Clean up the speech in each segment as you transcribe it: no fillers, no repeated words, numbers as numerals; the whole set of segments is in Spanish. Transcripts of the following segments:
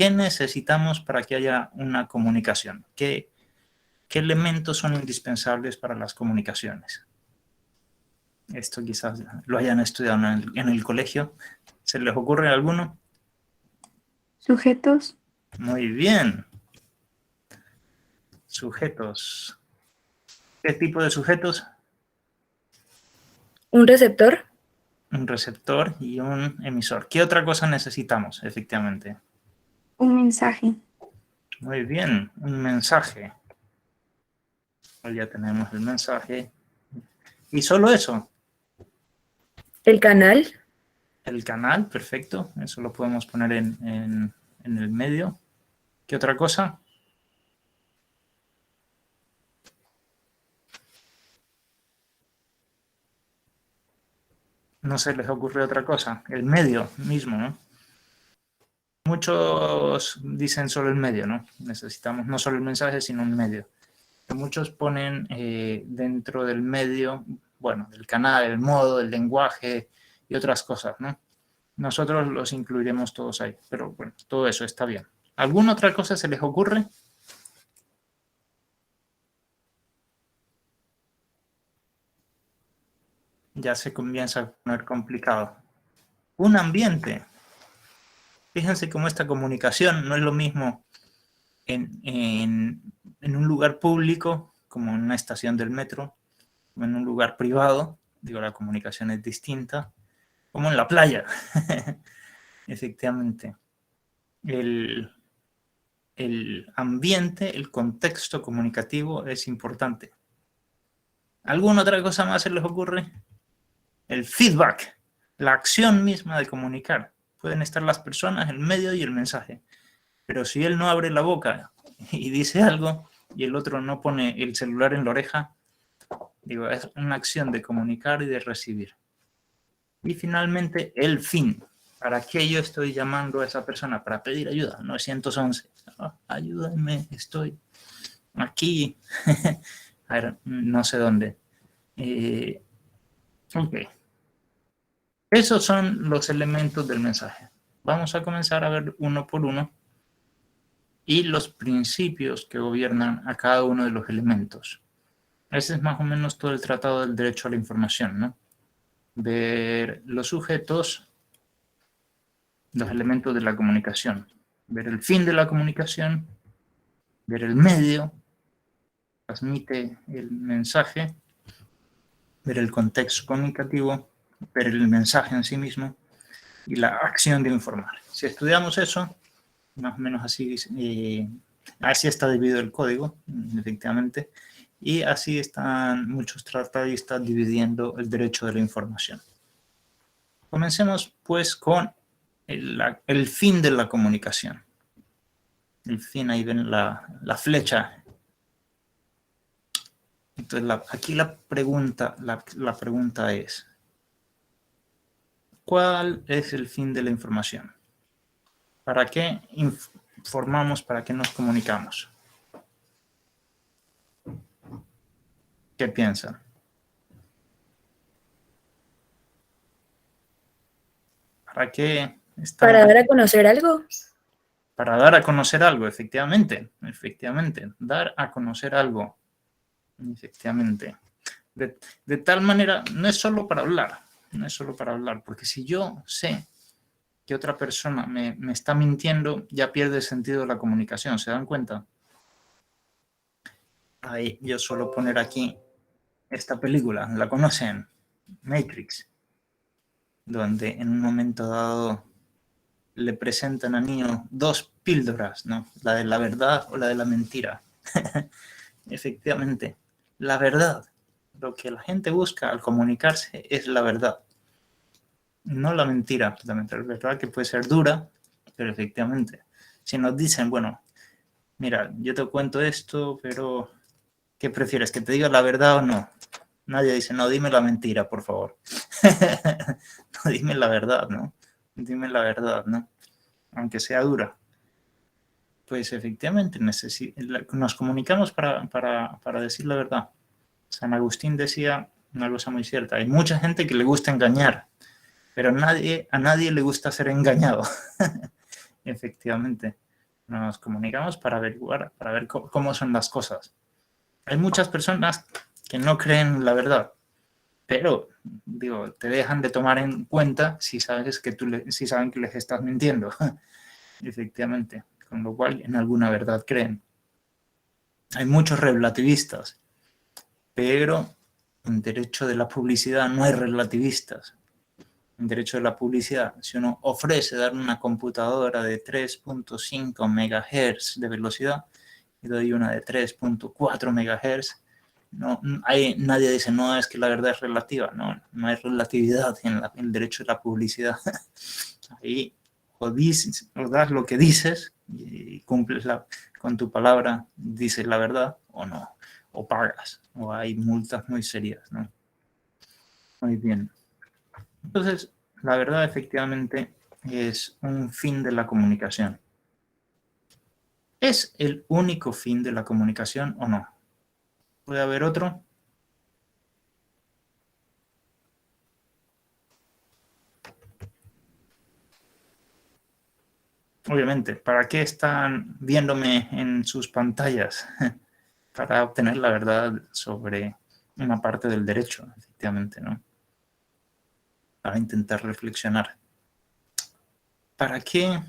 ¿Qué necesitamos para que haya una comunicación? ¿Qué elementos son indispensables para las comunicaciones? Esto quizás lo hayan estudiado en el colegio. ¿Se les ocurre alguno? Sujetos. Muy bien. Sujetos. ¿Qué tipo de sujetos? ¿Un receptor? Un receptor y un emisor. ¿Qué otra cosa necesitamos, efectivamente? Un mensaje. Muy bien, un mensaje. Pues ya tenemos el mensaje. ¿Y solo eso? ¿El canal? El canal, perfecto. Eso lo podemos poner en el medio. ¿Qué otra cosa? No se les ocurre otra cosa. El medio mismo, ¿no? Muchos dicen solo el medio, ¿no? Necesitamos no solo el mensaje, sino un medio. Muchos ponen dentro del medio, bueno, del canal, el modo, el lenguaje y otras cosas, ¿no? Nosotros los incluiremos todos ahí, pero bueno, todo eso está bien. ¿Alguna otra cosa se les ocurre? Ya se comienza a poner complicado. Un ambiente. Fíjense cómo esta comunicación no es lo mismo en un lugar público, como en una estación del metro, o en un lugar privado, digo, la comunicación es distinta, como en la playa. Efectivamente. El ambiente, el contexto comunicativo es importante. ¿Alguna otra cosa más se les ocurre? El feedback, la acción misma de comunicar. Pueden estar las personas, el medio y el mensaje. Pero si él no abre la boca y dice algo y el otro no pone el celular en la oreja, digo, es una acción de comunicar y de recibir. Y finalmente, el fin. ¿Para qué yo estoy llamando a esa persona? Para pedir ayuda. 911. Oh, ayúdenme, estoy aquí. A ver, no sé dónde. Ok. Esos son los elementos del mensaje. Vamos a comenzar a ver uno por uno y los principios que gobiernan a cada uno de los elementos. Ese es más o menos todo el Tratado del Derecho a la Información, ¿no? Ver los sujetos, los elementos de la comunicación, ver el fin de la comunicación, ver el medio, transmite el mensaje, ver el contexto comunicativo, ver el mensaje en sí mismo y la acción de informar. Si estudiamos eso, más o menos así, así está dividido el código, efectivamente, y así están muchos tratadistas dividiendo el derecho de la información. Comencemos pues con el fin de la comunicación. El fin, ahí ven la flecha. Entonces, aquí la pregunta es, ¿cuál es el fin de la información? ¿Para qué informamos? ¿Para qué nos comunicamos? ¿Qué piensan? ¿Para qué estamos? ¿Para dar a conocer algo? Para dar a conocer algo, efectivamente. Dar a conocer algo, efectivamente. De tal manera, no es solo para hablar, porque si yo sé que otra persona me está mintiendo, ya pierde el sentido de la comunicación, ¿se dan cuenta? Ahí yo suelo poner aquí esta película, ¿la conocen? Matrix, donde en un momento dado le presentan a Neo dos píldoras, ¿no? La de la verdad o la de la mentira. Efectivamente, la verdad. Lo que la gente busca al comunicarse es la verdad, no la mentira. La verdad que puede ser dura, pero efectivamente, si nos dicen, bueno, mira, yo te cuento esto, pero ¿qué prefieres? ¿Que te diga la verdad o no? Nadie dice, no, dime la mentira, por favor. No, dime la verdad, ¿no? Dime la verdad, ¿no? Aunque sea dura. Pues efectivamente, nos comunicamos para decir la verdad. San Agustín decía una cosa muy cierta. Hay mucha gente que le gusta engañar, pero a nadie le gusta ser engañado. Efectivamente. Nos comunicamos para averiguar, para ver cómo son las cosas. Hay muchas personas que no creen la verdad, pero digo, te dejan de tomar en cuenta si sabes que si saben que les estás mintiendo. Efectivamente, con lo cual en alguna verdad creen. Hay muchos relativistas, pero en derecho de la publicidad no hay relativistas. En derecho de la publicidad, si uno ofrece dar una computadora de 3.5 MHz de velocidad y doy una de 3.4 MHz, nadie dice, no, es que la verdad es relativa. No hay relatividad en el derecho de la publicidad. Ahí o das lo que dices y cumples con tu palabra, dices la verdad o no, o pagas, o hay multas muy serias, ¿no? Muy bien. Entonces, la verdad efectivamente es un fin de la comunicación. ¿Es el único fin de la comunicación o no? ¿Puede haber otro? Obviamente, ¿para qué están viéndome en sus pantallas? Para obtener la verdad sobre una parte del derecho, efectivamente, ¿no? Para intentar reflexionar. ¿Para qué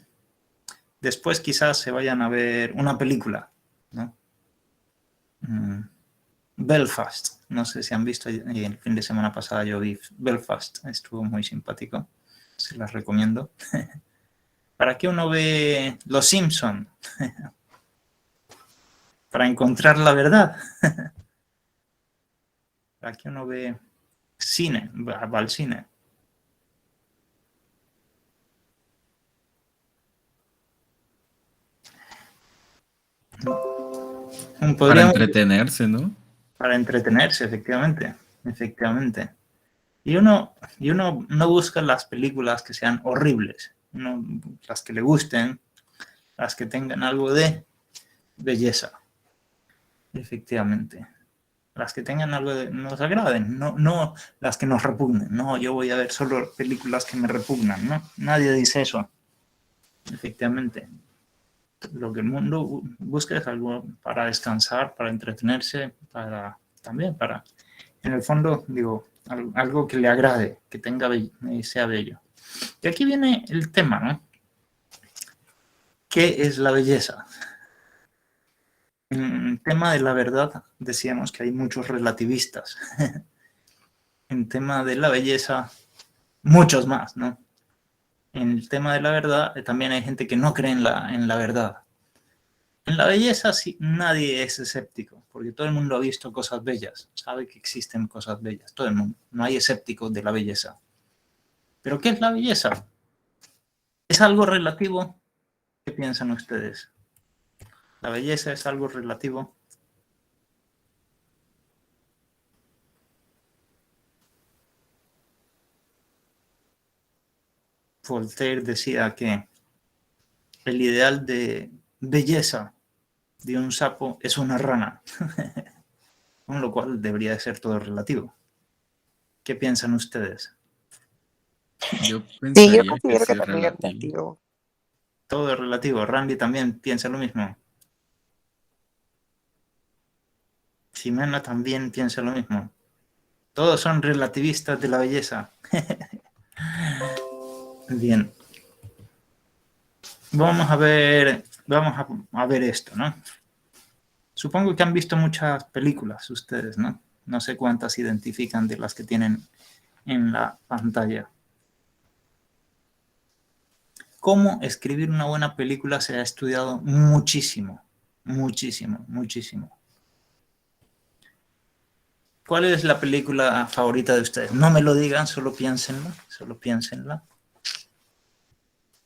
después quizás se vayan a ver una película, ¿no? Belfast, no sé si han visto, el fin de semana pasada yo vi Belfast, estuvo muy simpático, se las recomiendo. ¿Para qué uno ve Los Simpson? Para encontrar la verdad. ¿Para qué uno ve cine? Va al cine. Para entretenerse, ¿no? Para entretenerse, efectivamente. Efectivamente. Y uno no busca las películas que sean horribles, las que le gusten, las que tengan algo de belleza, efectivamente. Las que tengan algo de nos agraden, no las que nos repugnen. No, yo voy a ver solo películas que me repugnan, ¿no? Nadie dice eso, efectivamente. Lo que el mundo busca es algo para descansar, para entretenerse, también para, en el fondo, digo, algo que le agrade, que sea bello. Y aquí viene el tema, ¿no? ¿Qué es la belleza? En el tema de la verdad decíamos que hay muchos relativistas. En tema de la belleza, muchos más, ¿no? En el tema de la verdad también hay gente que no cree en la verdad. En la belleza sí, nadie es escéptico, porque todo el mundo ha visto cosas bellas, sabe que existen cosas bellas, todo el mundo. No hay escépticos de la belleza. ¿Pero qué es la belleza? ¿Es algo relativo? ¿Qué piensan ustedes? ¿La belleza es algo relativo? Voltaire decía que el ideal de belleza de un sapo es una rana, con lo cual debería de ser todo relativo. ¿Qué piensan ustedes? Yo Sí, yo pensaría que considero sí que es también es relativo. relativo. Todo es relativo. Randy también piensa lo mismo. Ximena también piensa lo mismo. Todos son relativistas de la belleza. Bien. Vamos a ver esto, ¿no? Supongo que han visto muchas películas ustedes, ¿no? No sé cuántas identifican de las que tienen en la pantalla. Cómo escribir una buena película se ha estudiado muchísimo, muchísimo, muchísimo. ¿Cuál es la película favorita de ustedes? No me lo digan, solo piénsenla, solo piénsenla.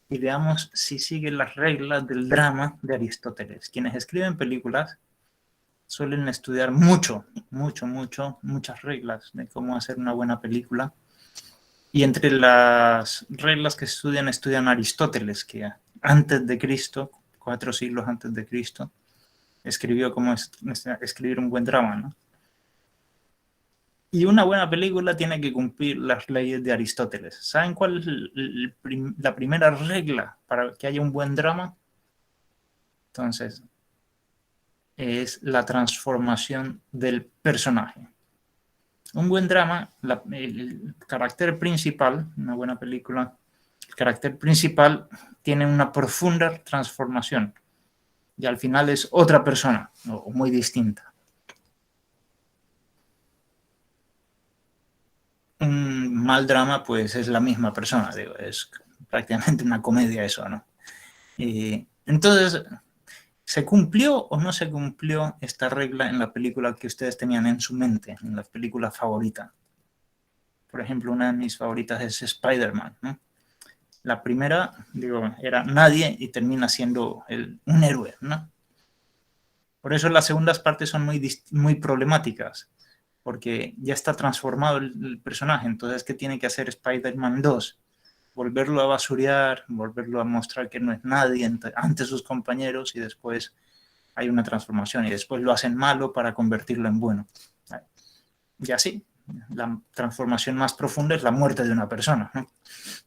Y veamos si sigue las reglas del drama de Aristóteles. Quienes escriben películas suelen estudiar muchas reglas de cómo hacer una buena película. Y entre las reglas que estudian Aristóteles, que antes de Cristo, 4 siglos antes de Cristo, escribió cómo escribir un buen drama, ¿no? Y una buena película tiene que cumplir las leyes de Aristóteles. ¿Saben cuál es la primera regla para que haya un buen drama? Entonces, es la transformación del personaje. Un buen drama, el carácter principal, una buena película, el carácter principal tiene una profunda transformación y al final es otra persona, o muy distinta. Un mal drama, pues es la misma persona, digo, es prácticamente una comedia eso, ¿no? Entonces, ¿se cumplió o no se cumplió esta regla en la película que ustedes tenían en su mente, en la película favorita? Por ejemplo, una de mis favoritas es Spider-Man, ¿no? La primera, digo, era nadie y termina siendo un héroe, ¿no? Por eso las segundas partes son muy problemáticas, porque ya está transformado el personaje. Entonces, ¿qué tiene que hacer Spider-Man 2? Volverlo a basurear, volverlo a mostrar que no es nadie ante sus compañeros y después hay una transformación y después lo hacen malo para convertirlo en bueno. Y así, la transformación más profunda es la muerte de una persona, ¿no?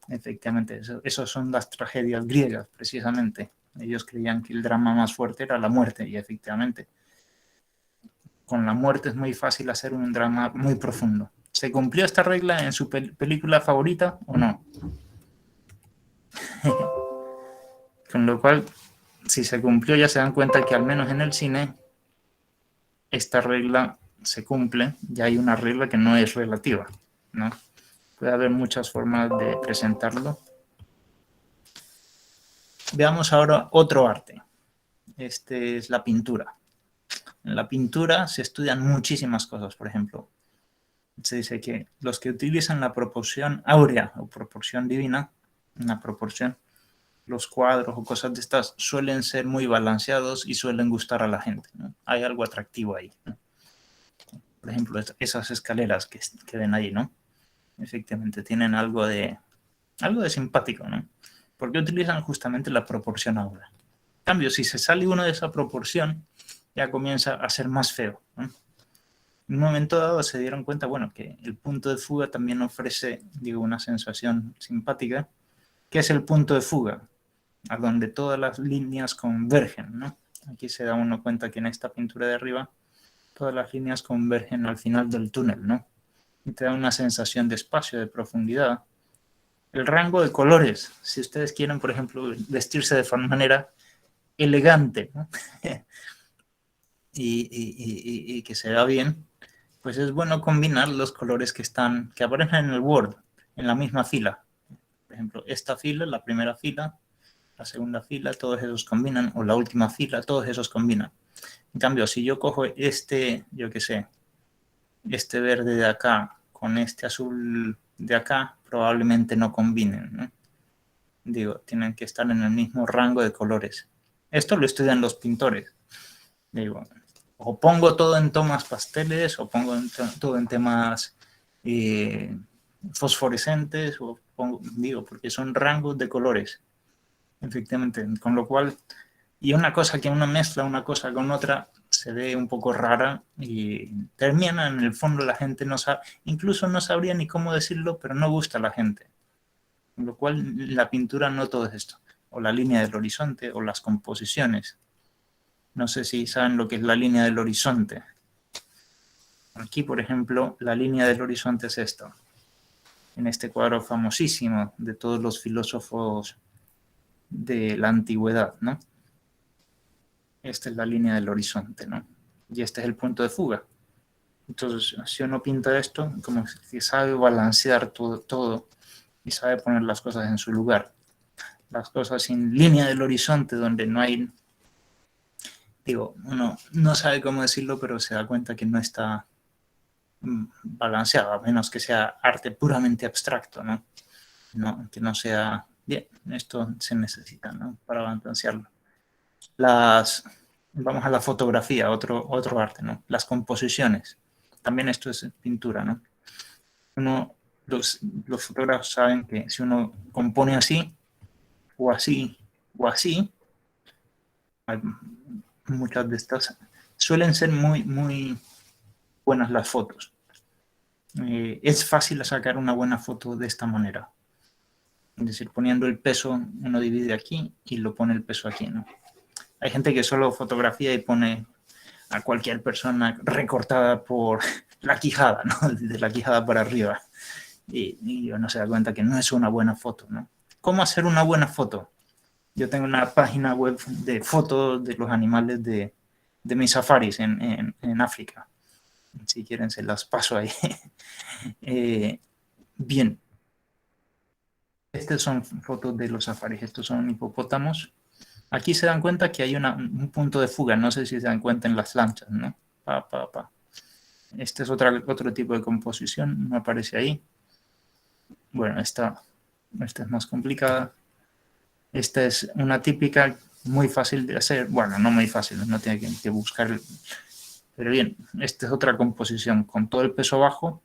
Efectivamente, esas son las tragedias griegas, precisamente. Ellos creían que el drama más fuerte era la muerte y efectivamente con la muerte es muy fácil hacer un drama muy profundo. ¿Se cumplió esta regla en su película favorita o no? Con lo cual, si se cumplió, ya se dan cuenta que al menos en el cine esta regla se cumple, ya hay una regla que no es relativa, ¿no? Puede haber muchas formas de presentarlo. Veamos ahora otro arte. Este es la pintura. En la pintura se estudian muchísimas cosas, por ejemplo. Se dice que los que utilizan la proporción áurea o proporción divina, una proporción, los cuadros o cosas de estas suelen ser muy balanceados y suelen gustar a la gente, ¿no? Hay algo atractivo ahí, ¿no? Por ejemplo, esas escaleras que ven ahí, ¿no? Efectivamente, tienen algo de simpático, ¿no? Porque utilizan justamente la proporción áurea. En cambio, si se sale uno de esa proporción, ya comienza a ser más feo, ¿no? En un momento dado se dieron cuenta, bueno, que el punto de fuga también ofrece, digo, una sensación simpática, que es el punto de fuga, a donde todas las líneas convergen, ¿no? Aquí se da uno cuenta que en esta pintura de arriba todas las líneas convergen al final del túnel, ¿no? Y te da una sensación de espacio, de profundidad. El rango de colores, si ustedes quieren, por ejemplo, vestirse de manera elegante, ¿no? y que se vea bien, pues es bueno combinar los colores que aparecen en el Word, en la misma fila. Por ejemplo, esta fila, la primera fila, la segunda fila, todos esos combinan, o la última fila, todos esos combinan. En cambio, si yo cojo yo qué sé, este verde de acá con este azul de acá, probablemente no combinen, ¿no? Digo, tienen que estar en el mismo rango de colores. Esto lo estudian los pintores. Digo, o pongo todo en tomas pasteles, o pongo todo en temas fosforescentes, digo, porque son rangos de colores. Efectivamente, con lo cual, y una cosa que uno mezcla una cosa con otra se ve un poco rara y termina en el fondo la gente no sabe, incluso no sabría ni cómo decirlo, pero no gusta a la gente. Con lo cual la pintura no todo es esto, o la línea del horizonte o las composiciones. No sé si saben lo que es la línea del horizonte. Aquí, por ejemplo, la línea del horizonte es esta. En este cuadro famosísimo de todos los filósofos de la antigüedad, ¿no? Esta es la línea del horizonte, ¿no? Y este es el punto de fuga. Entonces, si uno pinta esto, como que sabe balancear todo y sabe poner las cosas en su lugar. Las cosas sin línea del horizonte, donde no hay, digo, uno no sabe cómo decirlo, pero se da cuenta que no está balanceado, a menos que sea arte puramente abstracto, ¿no? Que no sea, bien, esto se necesita, ¿no? Para balancearlo. Vamos a la fotografía, otro arte, ¿no? Las composiciones, también esto es pintura, ¿no? Los fotógrafos saben que si uno compone así, o así, o así, muchas de estas suelen ser muy, muy buenas las fotos. Es fácil sacar una buena foto de esta manera. Es decir, poniendo el peso, uno divide aquí y lo pone el peso aquí, ¿no? Hay gente que solo fotografía y pone a cualquier persona recortada por la quijada, ¿no? De la quijada para arriba. Y uno se da cuenta que no es una buena foto, ¿no? ¿Cómo hacer una buena foto? Yo tengo una página web de fotos de los animales de mis safaris en África. Si quieren, se las paso ahí. Bien. Estas son fotos de los safaris. Estos son hipopótamos. Aquí se dan cuenta que hay un punto de fuga. No sé si se dan cuenta en las lanchas, ¿no? Este es otro tipo de composición. No aparece ahí. Bueno, esta es más complicada. Esta es una típica, muy fácil de hacer. Bueno, no muy fácil, no tiene que buscar. Pero bien, esta es otra composición con todo el peso abajo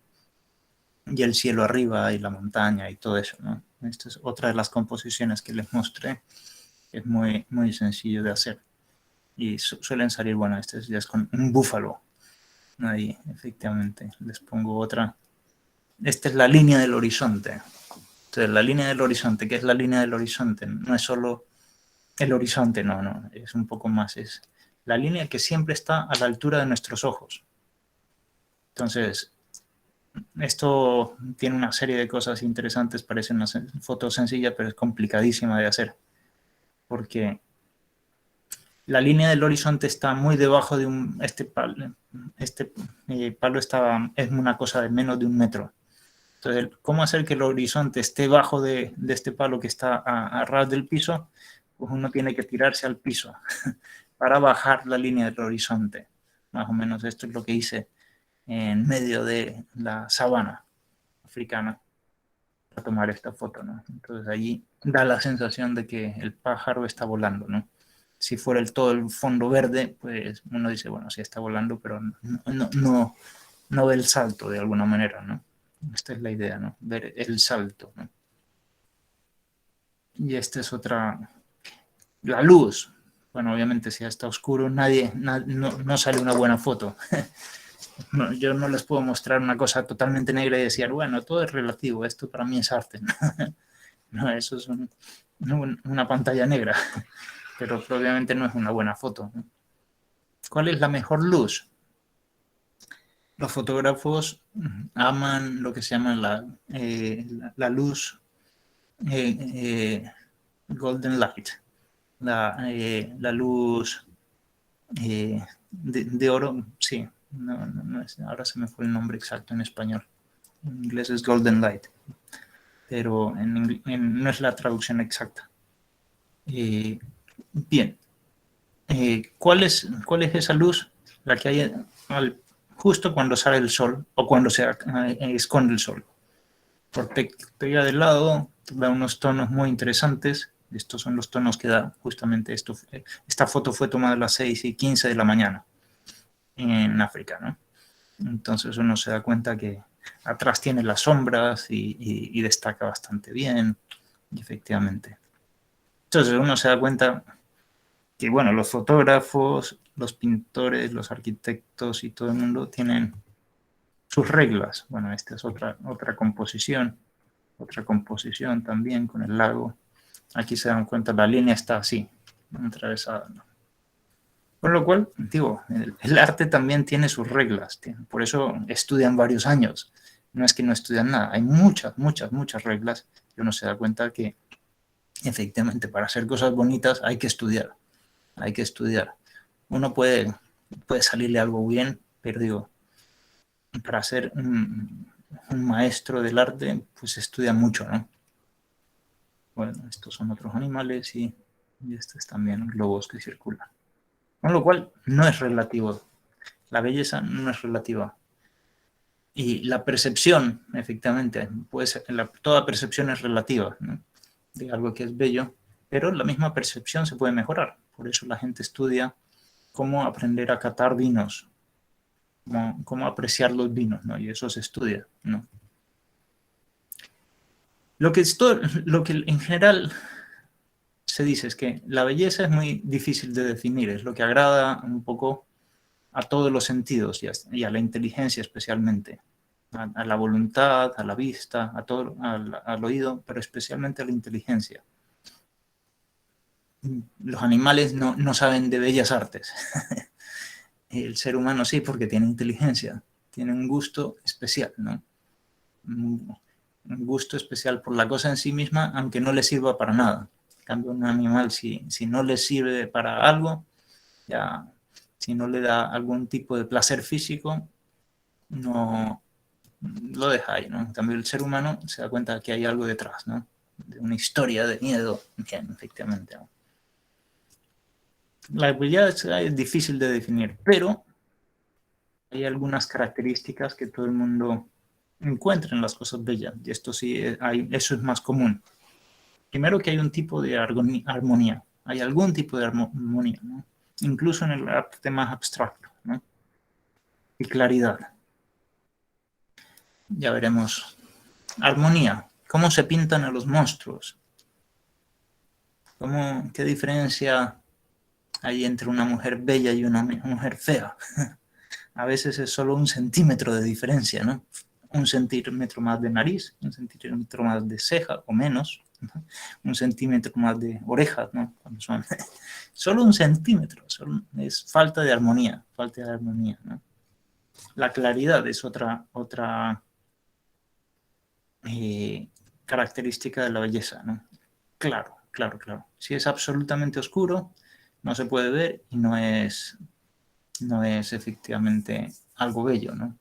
y el cielo arriba y la montaña y todo eso, ¿no? Esta es otra de las composiciones que les mostré. Es muy, muy sencillo de hacer. Y suelen salir, bueno, este ya es con un búfalo. Ahí, efectivamente. Les pongo otra. Esta es la línea del horizonte. Entonces, la línea del horizonte, ¿qué es la línea del horizonte? No es solo el horizonte, no, es un poco más. Es la línea que siempre está a la altura de nuestros ojos. Entonces, esto tiene una serie de cosas interesantes, parece una foto sencilla, pero es complicadísima de hacer. Porque la línea del horizonte está muy debajo de este palo. Este palo es una cosa de menos de 1 metro. Entonces, ¿cómo hacer que el horizonte esté bajo de este palo que está a ras del piso? Pues uno tiene que tirarse al piso para bajar la línea del horizonte. Más o menos esto es lo que hice en medio de la sabana africana para tomar esta foto, ¿no? Entonces allí da la sensación de que el pájaro está volando, ¿no? Si fuera todo el fondo verde, pues uno dice, bueno, sí está volando, pero no ve el salto de alguna manera, ¿no? Esta es la idea, ¿no? Ver el salto, ¿no? Y esta es otra, la luz. Bueno, obviamente si está oscuro no sale una buena foto. No, yo no les puedo mostrar una cosa totalmente negra y decir, bueno, todo es relativo, esto para mí es arte. No, eso es una pantalla negra, pero obviamente no es una buena foto. ¿Cuál es la mejor luz? Los fotógrafos aman lo que se llama la luz golden light, la luz de oro, sí, ahora se me fue el nombre exacto en español. En inglés es golden light, pero no es la traducción exacta. Bien, ¿cuál es esa luz? La que hay justo cuando sale el sol o cuando se esconde el sol. Por perspectiva del lado, da unos tonos muy interesantes. Estos son los tonos que da justamente esto. Esta foto fue tomada a las 6:15 de la mañana en África, ¿no? Entonces uno se da cuenta que atrás tiene las sombras y destaca bastante bien, y efectivamente. Entonces uno se da cuenta que, bueno, los fotógrafos, los pintores, los arquitectos y todo el mundo tienen sus reglas. Bueno, esta es otra composición también con el lago. Aquí se dan cuenta, la línea está así, atravesada, ¿no? Con lo cual, digo, el arte también tiene sus reglas, por eso estudian varios años. No es que no estudian nada, hay muchas reglas y uno se da cuenta que efectivamente para hacer cosas bonitas hay que estudiar. Uno puede salirle algo bien, pero digo, para ser un maestro del arte, pues estudia mucho, ¿no? Bueno, estos son otros animales y estos también globos que circulan. Con lo cual, no es relativo. La belleza no es relativa. Y la percepción, efectivamente, toda percepción es relativa, ¿no? De algo que es bello, pero la misma percepción se puede mejorar. Por eso la gente estudia cómo aprender a catar vinos, cómo apreciar los vinos, ¿no? Y eso se estudia, ¿no? Lo que en general se dice es que la belleza es muy difícil de definir, es lo que agrada un poco a todos los sentidos y a la inteligencia especialmente, a la voluntad, a la vista, al oído, pero especialmente a la inteligencia. los animales no saben de bellas artes. El ser humano sí, porque tiene inteligencia, tiene un gusto especial, ¿no? Un gusto especial por la cosa en sí misma, aunque no le sirva para nada. En cambio, un animal, si no le sirve para algo, ya, si no le da algún tipo de placer físico, no lo deja ahí, ¿no? En cambio, el ser humano se da cuenta que hay algo detrás, ¿no? De una historia de miedo, bien, efectivamente, ¿no? La habilidad es difícil de definir, pero hay algunas características que todo el mundo encuentra en las cosas bellas, y esto sí, eso es más común. Primero, que hay un tipo de armonía, hay algún tipo de armonía, ¿no? Incluso en el arte más abstracto, ¿no? Y claridad. Ya veremos. Armonía. ¿Cómo se pintan a los monstruos? ¿Qué diferencia hay entre una mujer bella y una mujer fea? A veces es solo 1 centímetro de diferencia, ¿no? 1 centímetro más de nariz, 1 centímetro más de ceja o menos, ¿no? 1 centímetro más de orejas, ¿no? Cuando son solo 1 centímetro, es falta de armonía, ¿no? La claridad es otra característica de la belleza, ¿no? Claro. Si es absolutamente oscuro, no se puede ver y no es efectivamente algo bello, ¿no?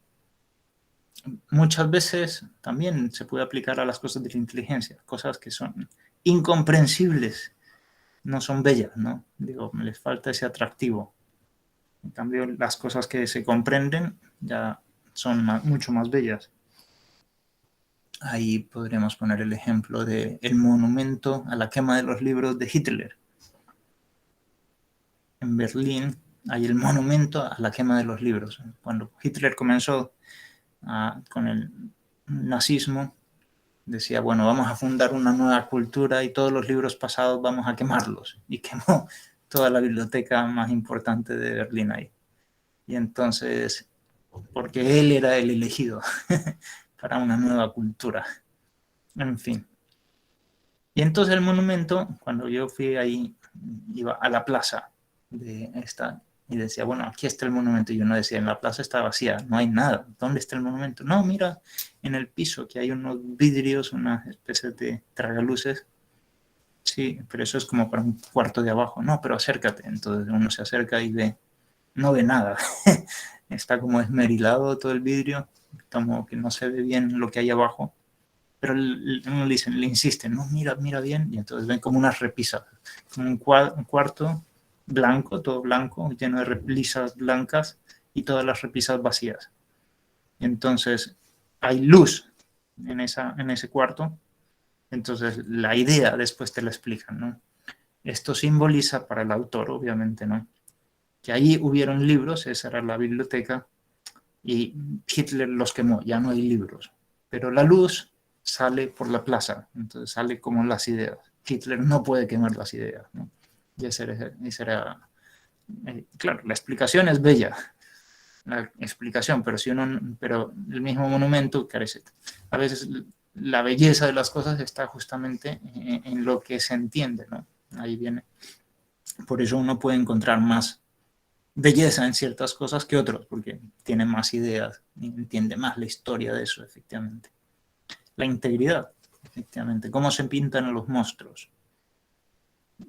Muchas veces también se puede aplicar a las cosas de la inteligencia, cosas que son incomprensibles, no son bellas, ¿no? Digo, les falta ese atractivo. En cambio, las cosas que se comprenden ya son mucho más bellas. Ahí podríamos poner el ejemplo del monumento a la quema de los libros de Hitler. En Berlín hay el monumento a la quema de los libros. Cuando Hitler comenzó con el nazismo, decía, bueno, vamos a fundar una nueva cultura y todos los libros pasados vamos a quemarlos. Y quemó toda la biblioteca más importante de Berlín ahí. Y entonces, porque él era el elegido para una nueva cultura. En fin. Y entonces el monumento, cuando yo fui ahí, iba a la plaza de esta y decía, bueno, aquí está el monumento. Y uno decía, en la plaza está vacía, no hay nada. ¿Dónde está el monumento? No, mira, en el piso, que hay unos vidrios, unas especies de tragaluces. Sí, pero eso es como para un cuarto de abajo. No, pero acércate. Entonces uno se acerca y no ve nada. Está como esmerilado todo el vidrio, como que no se ve bien lo que hay abajo. Pero uno le insiste, no, mira bien, y entonces ven como unas repisas, como un cuarto blanco, todo blanco, lleno de repisas blancas y todas las repisas vacías. Y entonces hay luz en ese cuarto, entonces la idea después te la explican, ¿no? Esto simboliza para el autor, obviamente, ¿no? Que allí hubieron libros, esa era la biblioteca, y Hitler los quemó, ya no hay libros. Pero la luz sale por la plaza, entonces sale como las ideas. Hitler no puede quemar las ideas, ¿no? Y ese era claro, la explicación es bella, la explicación, pero el mismo monumento carece. A veces la belleza de las cosas está justamente en lo que se entiende, ¿no? Ahí viene. Por eso uno puede encontrar más belleza en ciertas cosas que otros, porque tiene más ideas y entiende más la historia de eso, efectivamente. La integridad, efectivamente. ¿Cómo se pintan a los monstruos?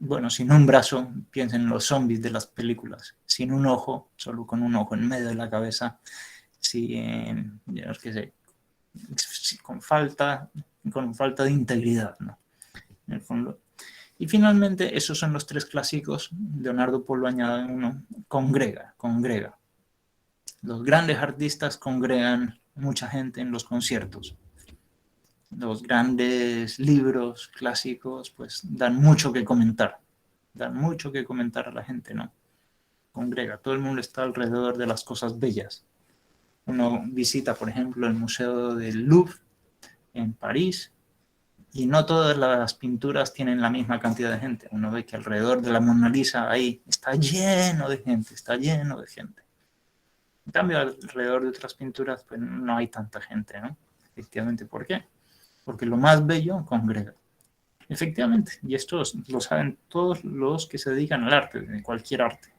Bueno, sin un brazo, piensen en los zombies de las películas. Sin un ojo, solo con un ojo en medio de la cabeza. Con falta de integridad, ¿no? En el fondo. Y finalmente, esos son los 3 clásicos. Leonardo Polo añade uno, congrega. Los grandes artistas congregan mucha gente en los conciertos. Los grandes libros clásicos, pues, dan mucho que comentar a la gente, ¿no? Congrega, todo el mundo está alrededor de las cosas bellas. Uno visita, por ejemplo, el Museo del Louvre en París, y no todas las pinturas tienen la misma cantidad de gente. Uno ve que alrededor de la Mona Lisa ahí está lleno de gente. En cambio, alrededor de otras pinturas, pues no hay tanta gente, ¿no? Efectivamente, ¿por qué? Porque lo más bello congrega. Efectivamente, y esto lo saben todos los que se dedican al arte, de cualquier arte.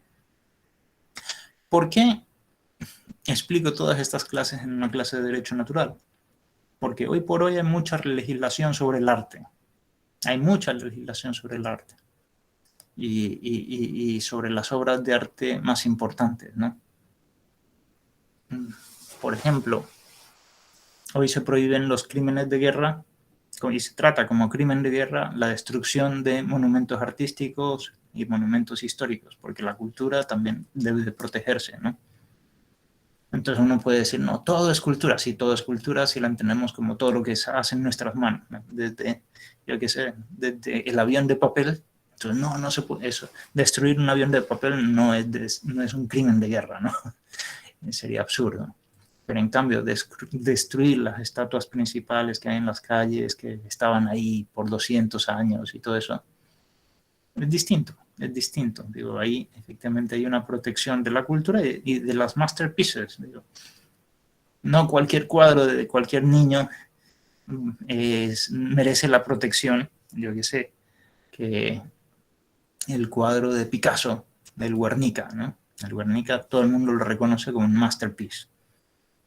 ¿Por qué explico todas estas clases en una clase de Derecho Natural? Porque hoy por hoy hay mucha legislación sobre el arte. Hay mucha legislación sobre el arte. Y sobre las obras de arte más importantes, ¿no? Por ejemplo, hoy se prohíben los crímenes de guerra y se trata como crimen de guerra la destrucción de monumentos artísticos y monumentos históricos, porque la cultura también debe de protegerse, ¿no? Entonces uno puede decir, no, todo es cultura. Sí, todo es cultura si la entendemos como todo lo que se hace en nuestras manos, ¿no? Desde, yo qué sé, desde el avión de papel. Entonces no se puede eso. Destruir un avión de papel no es un crimen de guerra, ¿no? Sería absurdo. Pero en cambio, destruir las estatuas principales que hay en las calles, que estaban ahí por 200 años y todo eso, es distinto, es distinto. Digo, ahí efectivamente hay una protección de la cultura y de las masterpieces. Digo. No cualquier cuadro de cualquier niño merece la protección, yo qué sé, que el cuadro de Picasso, del Guernica, ¿no? El Guernica todo el mundo lo reconoce como un masterpiece.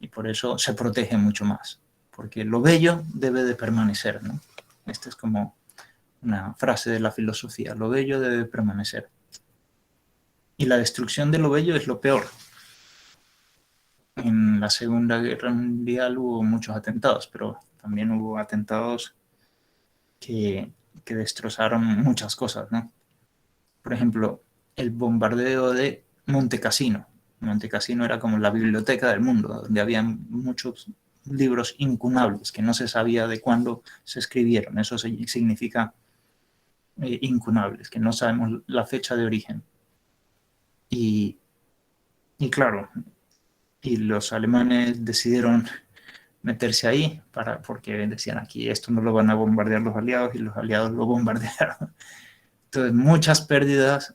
Y por eso se protege mucho más, porque lo bello debe de permanecer, ¿no? Esta es como una frase de la filosofía, lo bello debe permanecer. Y la destrucción de lo bello es lo peor. En la Segunda Guerra Mundial hubo muchos atentados, pero también hubo atentados que destrozaron muchas cosas, ¿no? Por ejemplo, el bombardeo de Monte Cassino. Monte Cassino era como la biblioteca del mundo, donde había muchos libros incunables que no se sabía de cuándo se escribieron. Eso significa incunables, que no sabemos la fecha de origen. Y claro, y los alemanes decidieron meterse ahí porque decían aquí esto no lo van a bombardear los aliados y los aliados lo bombardearon. Entonces muchas pérdidas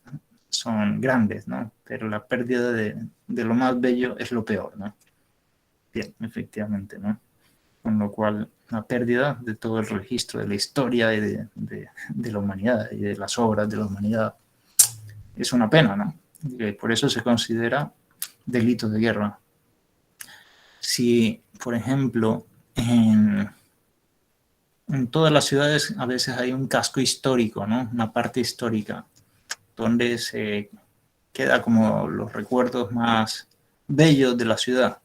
son grandes, ¿no? Pero la pérdida de lo más bello es lo peor, ¿no? Bien, efectivamente, ¿no? Con lo cual, la pérdida de todo el registro de la historia y de la humanidad y de las obras de la humanidad es una pena, ¿no? Y por eso se considera delito de guerra. Si, por ejemplo, en todas las ciudades a veces hay un casco histórico, ¿no? Una parte histórica, donde se queda como los recuerdos más bellos de la ciudad.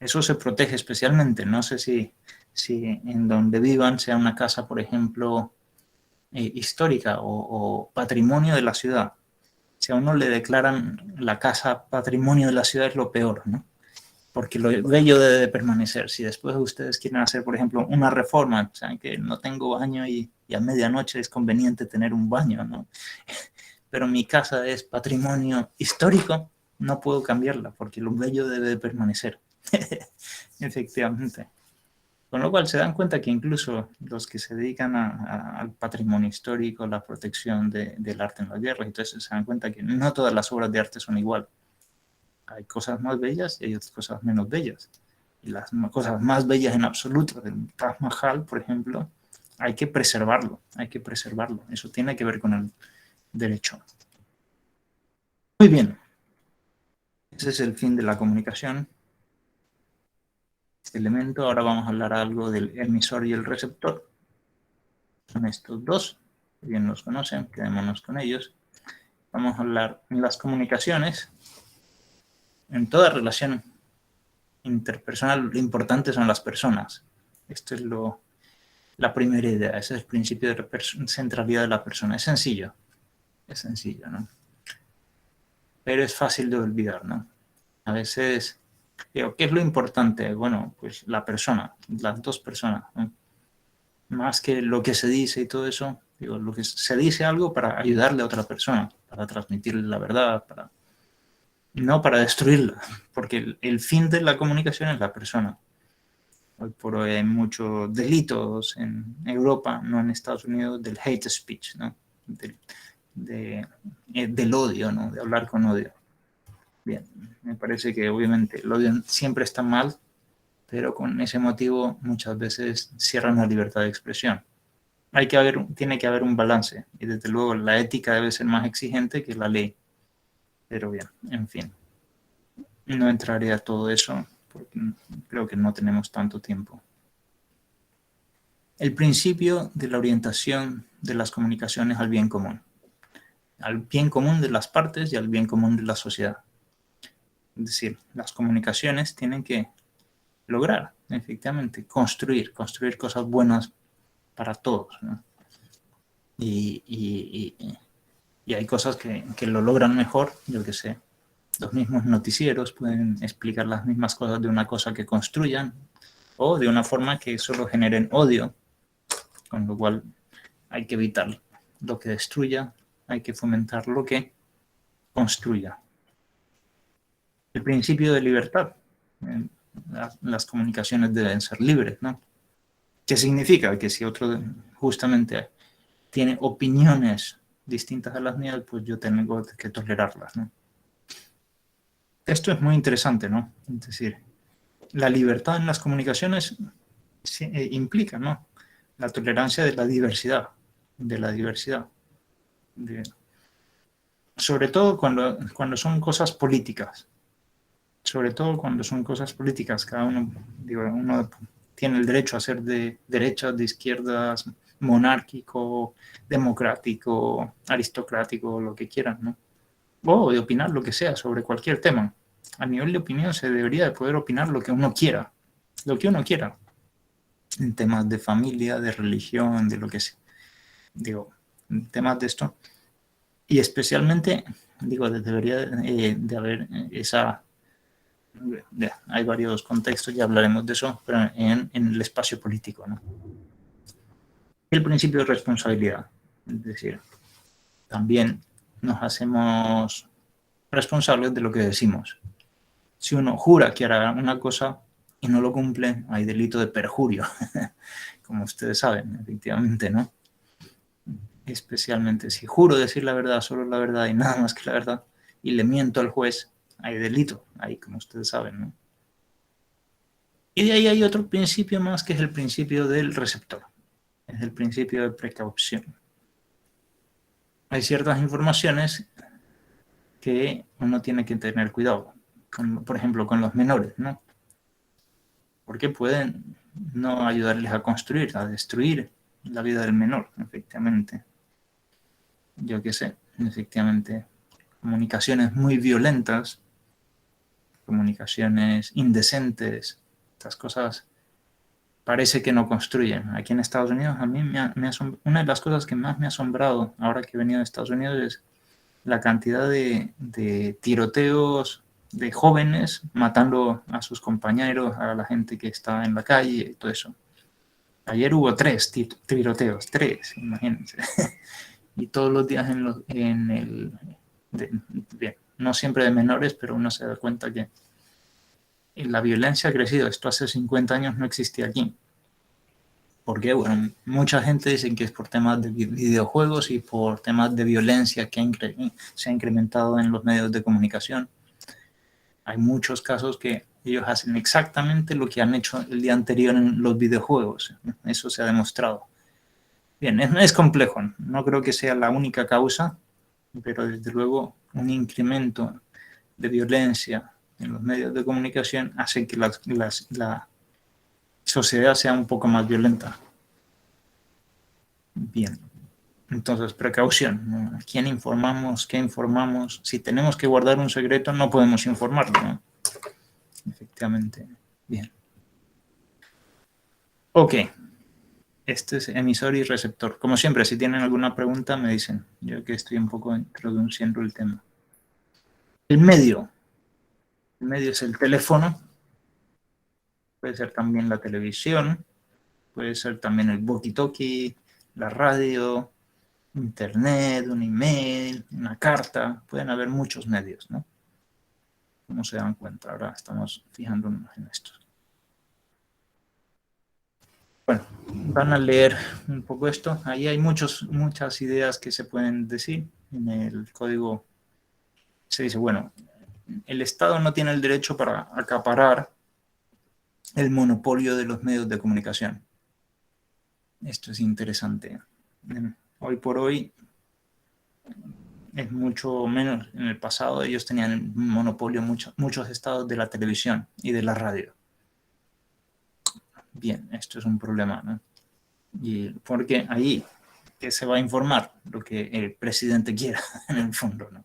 Eso se protege especialmente. No sé si en donde vivan sea una casa, por ejemplo, histórica o patrimonio de la ciudad. Si a uno le declaran la casa patrimonio de la ciudad es lo peor, ¿no? Porque lo bello debe de permanecer. Si después ustedes quieren hacer, por ejemplo, una reforma, saben que no tengo baño y a medianoche es conveniente tener un baño, ¿no? Pero mi casa es patrimonio histórico, no puedo cambiarla porque lo bello debe de permanecer. Efectivamente. Con lo cual se dan cuenta que incluso los que se dedican al patrimonio histórico, la protección del arte en las guerras, entonces se dan cuenta que no todas las obras de arte son igual. Hay cosas más bellas y hay otras cosas menos bellas. Y las cosas más bellas en absoluto, del Taj Mahal, por ejemplo, hay que preservarlo, hay que preservarlo. Eso tiene que ver con el derecho. Muy bien. Ese es el fin de la comunicación. Este elemento, ahora vamos a hablar algo del emisor y el receptor. Son estos dos, bien los conocen, quedémonos con ellos. Vamos a hablar en las comunicaciones. En toda relación interpersonal, lo importante son las personas. Esto es la primera idea, ese es el principio de centralidad de la persona. Es sencillo, ¿no? Pero es fácil de olvidar, ¿no? A veces, digo, ¿qué es lo importante? Bueno, pues la persona, las dos personas, ¿no? Más que lo que se dice y todo eso, digo, lo que se dice algo para ayudarle a otra persona, para transmitirle la verdad, no para destruirla, porque el fin de la comunicación es la persona. Hoy por hoy hay muchos delitos en Europa, no en Estados Unidos, del hate speech, ¿no? Del odio, ¿no? De hablar con odio. Bien, me parece que obviamente el odio siempre está mal, pero con ese motivo muchas veces cierran la libertad de expresión. tiene que haber un balance. Y desde luego la ética debe ser más exigente que la ley. Pero bien, en fin. No entraré a todo eso porque creo que no tenemos tanto tiempo. El principio de la orientación de las comunicaciones al bien común. Al bien común de las partes y al bien común de la sociedad. Es decir, las comunicaciones tienen que lograr, efectivamente, construir cosas buenas para todos, ¿no? Y hay cosas que lo logran mejor, yo qué sé. Los mismos noticieros pueden explicar las mismas cosas de una cosa que construyan o de una forma que solo generen odio, con lo cual hay que evitar lo que destruya, hay que fomentar lo que construya. El principio de libertad. Las comunicaciones deben ser libres, ¿no? ¿Qué significa? Que si otro justamente tiene opiniones distintas a las mías, pues yo tengo que tolerarlas, ¿no? Esto es muy interesante, ¿no? Es decir, la libertad en las comunicaciones implica, ¿no? La tolerancia de la diversidad, sobre todo cuando son cosas políticas. Sobre todo cuando son cosas políticas, cada uno tiene el derecho a ser de derechas, de izquierdas, monárquico, democrático, aristocrático, lo que quieran, ¿no? O de opinar lo que sea sobre cualquier tema. A nivel de opinión se debería de poder opinar lo que uno quiera, en temas de familia, de religión, de lo que sea. En temas de esto. Y especialmente, debería de haber esa... Hay varios contextos, ya hablaremos de eso, pero en el espacio político, ¿no? El principio de responsabilidad, es decir, también nos hacemos responsables de lo que decimos. Si uno jura que hará una cosa y no lo cumple, hay delito de perjurio, como ustedes saben, efectivamente, ¿no? Especialmente si juro decir la verdad, solo la verdad y nada más que la verdad, y le miento al juez, hay delito, ahí como ustedes saben, ¿no? Y de ahí hay otro principio más que es el principio del receptor. Es el principio de precaución. Hay ciertas informaciones que uno tiene que tener cuidado. Por ejemplo, con los menores, ¿no? Porque pueden no ayudarles a construir, a destruir la vida del menor, efectivamente. Yo qué sé, efectivamente. Comunicaciones muy violentas, comunicaciones indecentes, estas cosas parece que no construyen. Aquí en Estados Unidos, a mí una de las cosas que más me ha asombrado ahora que he venido a Estados Unidos es la cantidad de tiroteos de jóvenes matando a sus compañeros, a la gente que está en la calle y todo eso. Ayer hubo 3 tiroteos, 3, imagínense. Y todos los días bien, no siempre de menores, pero uno se da cuenta que la violencia ha crecido. Esto hace 50 años no existía aquí. Porque, bueno, mucha gente dice que es por temas de videojuegos y por temas de violencia que se ha incrementado en los medios de comunicación. Hay muchos casos que ellos hacen exactamente lo que han hecho el día anterior en los videojuegos. Eso se ha demostrado. Bien, es complejo. No creo que sea la única causa, pero desde luego un incremento de violencia en los medios de comunicación hace que la sociedad sea un poco más violenta. Bien, entonces precaución, ¿no? ¿A quién informamos? ¿Qué informamos? Si tenemos que guardar un secreto, no podemos informarlo, ¿no? Efectivamente. Bien. Ok. Este es emisor y receptor. Como siempre, si tienen alguna pregunta, me dicen. Yo que estoy un poco introduciendo el tema. El medio. El medio es el teléfono. Puede ser también la televisión. Puede ser también el walkie-talkie, la radio, internet, un email, una carta. Pueden haber muchos medios, ¿no? Como se dan cuenta. Ahora estamos fijándonos en esto. Bueno, van a leer un poco esto. Ahí hay muchas ideas que se pueden decir. En el código se dice, bueno, el Estado no tiene el derecho para acaparar el monopolio de los medios de comunicación. Esto es interesante. Hoy por hoy es mucho menos. En el pasado ellos tenían monopolio muchos estados de la televisión y de la radio. Bien, esto es un problema, ¿no? Y porque ahí que se va a informar lo que el presidente quiera, en el fondo, ¿no?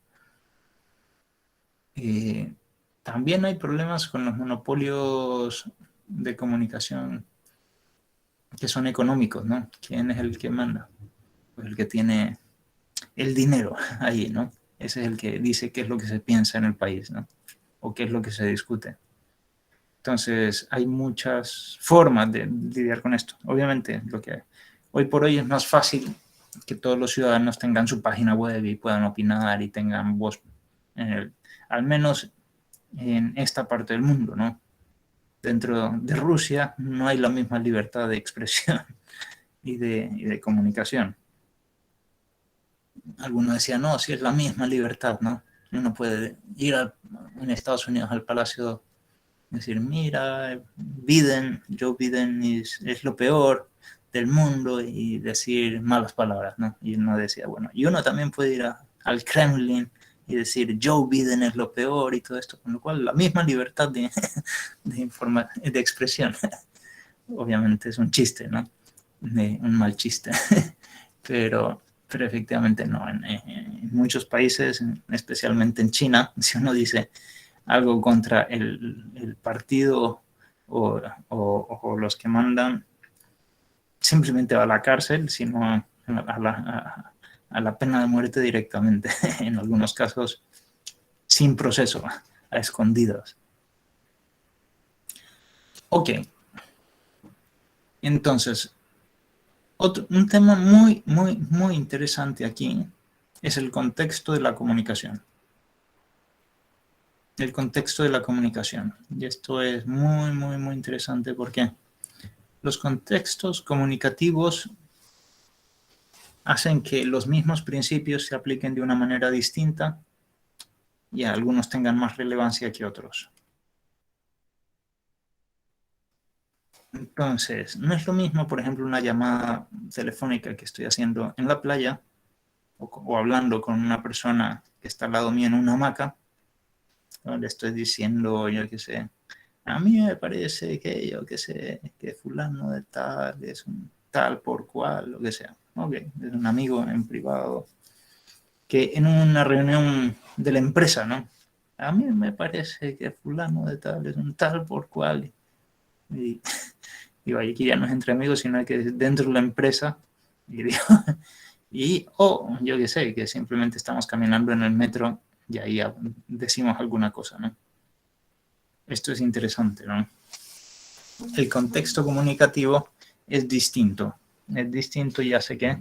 También hay problemas con los monopolios de comunicación que son económicos, ¿no? ¿Quién es el que manda? Pues el que tiene el dinero ahí, ¿no? Ese es el que dice qué es lo que se piensa en el país, ¿no? O qué es lo que se discute. Entonces, hay muchas formas de lidiar con esto. Obviamente, lo que hoy por hoy es más fácil que todos los ciudadanos tengan su página web y puedan opinar y tengan voz, al menos en esta parte del mundo, ¿no? Dentro de Rusia no hay la misma libertad de expresión y de comunicación. Algunos decían, no, si es la misma libertad, ¿no? Uno puede ir en Estados Unidos al Palacio y decir, mira, Joe Biden es lo peor del mundo y decir malas palabras, ¿no? Y uno decía, bueno, y uno también puede ir al Kremlin y decir Joe Biden es lo peor y todo esto, con lo cual la misma libertad de expresión. Obviamente es un chiste, ¿no? Un mal chiste, pero efectivamente no. En muchos países, especialmente en China, si uno dice algo contra el partido o los que mandan, simplemente va a la cárcel, sino a la pena de muerte directamente, en algunos casos sin proceso, a escondidas. Ok. Entonces, un tema muy, muy, muy interesante aquí es el contexto de la comunicación. El contexto de la comunicación. Y esto es muy, muy, muy interesante porque los contextos comunicativos hacen que los mismos principios se apliquen de una manera distinta y algunos tengan más relevancia que otros. Entonces, no es lo mismo, por ejemplo, una llamada telefónica que estoy haciendo en la playa o hablando con una persona que está al lado mío en una hamaca. Le estoy diciendo, yo qué sé, a mí me parece que yo qué sé, que fulano de tal es un tal por cual, lo que sea. Ok, es un amigo en privado que en una reunión de la empresa, ¿no? A mí me parece que fulano de tal es un tal por cual. Y digo, aquí ya no es entre amigos, sino que dentro de la empresa. Y digo, yo qué sé, que simplemente estamos caminando en el metro y ahí decimos alguna cosa, ¿no? Esto es interesante, ¿no? El contexto comunicativo es distinto. Es distinto y hace que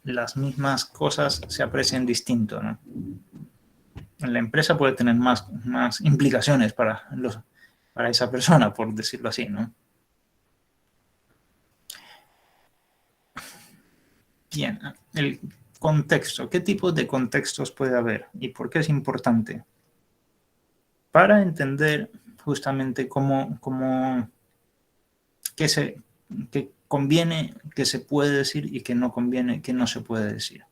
las mismas cosas se aprecien distinto, ¿no? En la empresa puede tener más implicaciones para esa persona, por decirlo así, ¿no? Bien, el contexto. ¿Qué tipos de contextos puede haber y por qué es importante? Para entender justamente qué conviene, qué se puede decir y qué no conviene, qué no se puede decir.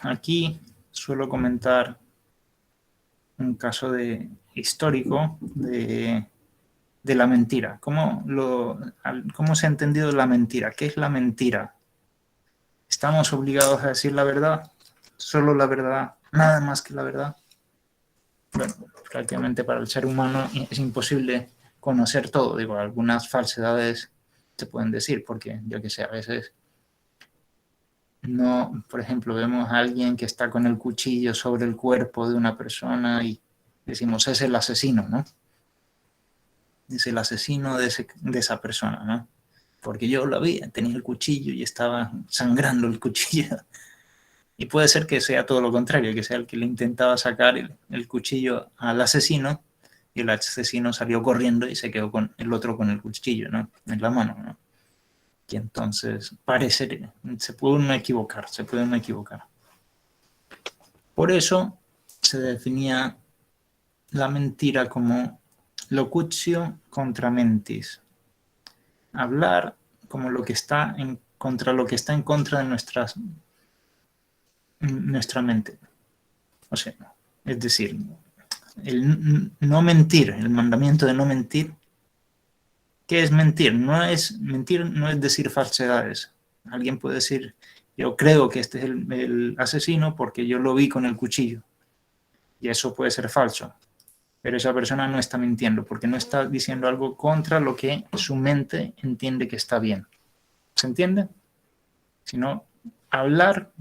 Aquí suelo comentar un caso histórico de la mentira. ¿Cómo se ha entendido la mentira? ¿Qué es la mentira? ¿Estamos obligados a decir la verdad? ¿Solo la verdad? ¿Nada más que la verdad? Bueno, prácticamente para el ser humano es imposible conocer todo. Digo, algunas falsedades se pueden decir porque, yo qué sé, a veces no, por ejemplo, vemos a alguien que está con el cuchillo sobre el cuerpo de una persona y decimos, es el asesino, ¿no? Es el asesino de esa persona, ¿no? Porque yo lo vi, tenía el cuchillo y estaba sangrando el cuchillo. Y puede ser que sea todo lo contrario, que sea el que le intentaba sacar el cuchillo al asesino y el asesino salió corriendo y se quedó con el otro con el cuchillo, ¿no? En la mano, ¿no? Y entonces se puede uno equivocar. Por eso se definía la mentira como locutio contra mentis. Hablar como lo que está contra lo que está en contra de nuestra mente. O sea, es decir, el no mentir, el mandamiento de no mentir. ¿Qué es mentir? Mentir no es decir falsedades. Alguien puede decir, yo creo que este es el asesino porque yo lo vi con el cuchillo. Y eso puede ser falso. Pero esa persona no está mintiendo porque no está diciendo algo contra lo que su mente entiende que está bien. ¿Se entiende? Sino hablar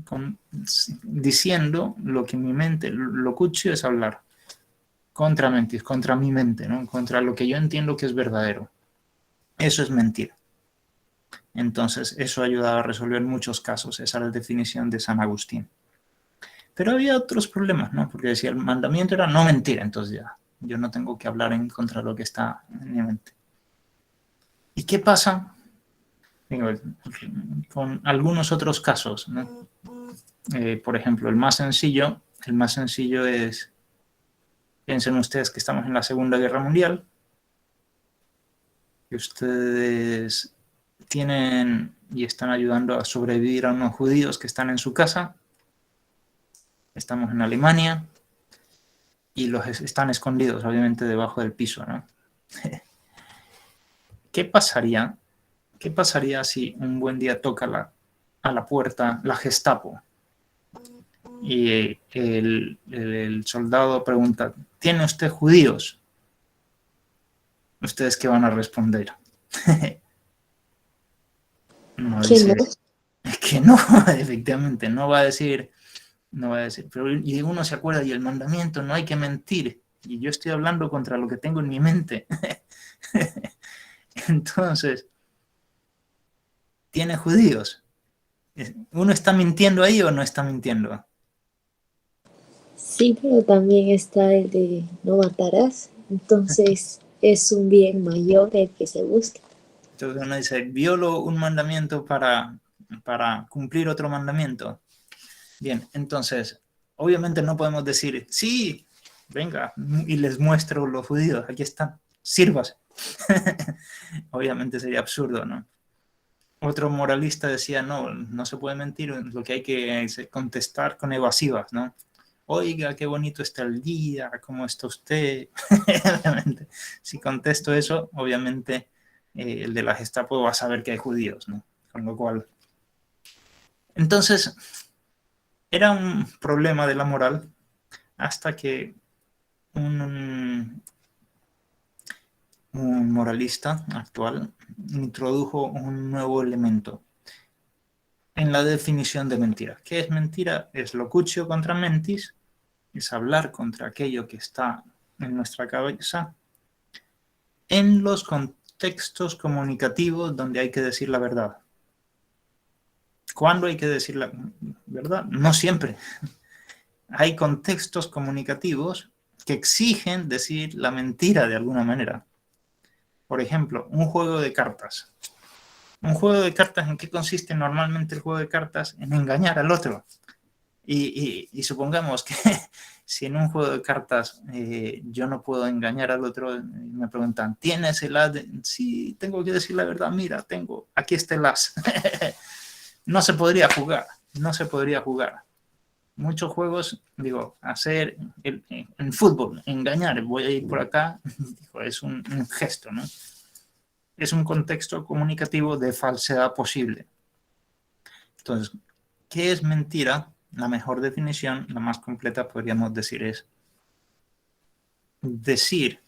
diciendo lo que mi mente, locutio es hablar contra mentir, contra mi mente, ¿no? Contra lo que yo entiendo que es verdadero. Eso es mentir. Entonces, eso ayudaba a resolver muchos casos. Esa es la definición de San Agustín. Pero había otros problemas, ¿no? Porque decía, el mandamiento era no mentir, entonces ya, yo no tengo que hablar en contra de lo que está en mi mente. ¿Y qué pasa? Digo, con algunos otros casos, ¿no? Por ejemplo, el más sencillo es, piensen ustedes que estamos en la Segunda Guerra Mundial, que ustedes tienen y están ayudando a sobrevivir a unos judíos que están en su casa. Estamos en Alemania y los están escondidos, obviamente, debajo del piso, ¿no? ¿Qué pasaría si un buen día toca a la puerta la Gestapo y el soldado pregunta, ¿tiene usted judíos? ¿Ustedes qué van a responder? No dice, que no, efectivamente, no va a decir, pero y uno se acuerda, y el mandamiento, no hay que mentir, y yo estoy hablando contra lo que tengo en mi mente. Entonces, ¿tiene judíos? ¿Uno está mintiendo ahí o no está mintiendo? Sí, pero también está el de no matarás. Entonces es un bien mayor el que se busca. Entonces uno dice, violo un mandamiento para cumplir otro mandamiento. Bien, entonces, obviamente no podemos decir, sí, venga, y les muestro los judíos, aquí están, sírvase. Obviamente sería absurdo, ¿no? Otro moralista decía, no se puede mentir, lo que hay que es contestar con evasivas, ¿no? Oiga, qué bonito está el día, ¿cómo está usted? Obviamente, si contesto eso, obviamente el de la Gestapo va a saber que hay judíos, ¿no? Con lo cual... Entonces, era un problema de la moral hasta que un moralista actual introdujo un nuevo elemento en la definición de mentira. ¿Qué es mentira? Es locutio contra mentis, es hablar contra aquello que está en nuestra cabeza en los contextos comunicativos donde hay que decir la verdad. ¿Cuándo hay que decir la verdad? No siempre. Hay contextos comunicativos que exigen decir la mentira de alguna manera. Por ejemplo, un juego de cartas. Un juego de cartas, ¿en qué consiste normalmente el juego de cartas? En engañar al otro. Y supongamos que si en un juego de cartas yo no puedo engañar al otro, me preguntan, ¿tienes el as? Sí, tengo que decir la verdad, mira, aquí está el as. No se podría jugar. Muchos juegos, hacer en fútbol, engañar, voy a ir por acá, es un gesto, ¿no? Es un contexto comunicativo de falsedad posible. Entonces, ¿qué es mentira? La mejor definición, la más completa, podríamos decir, es decir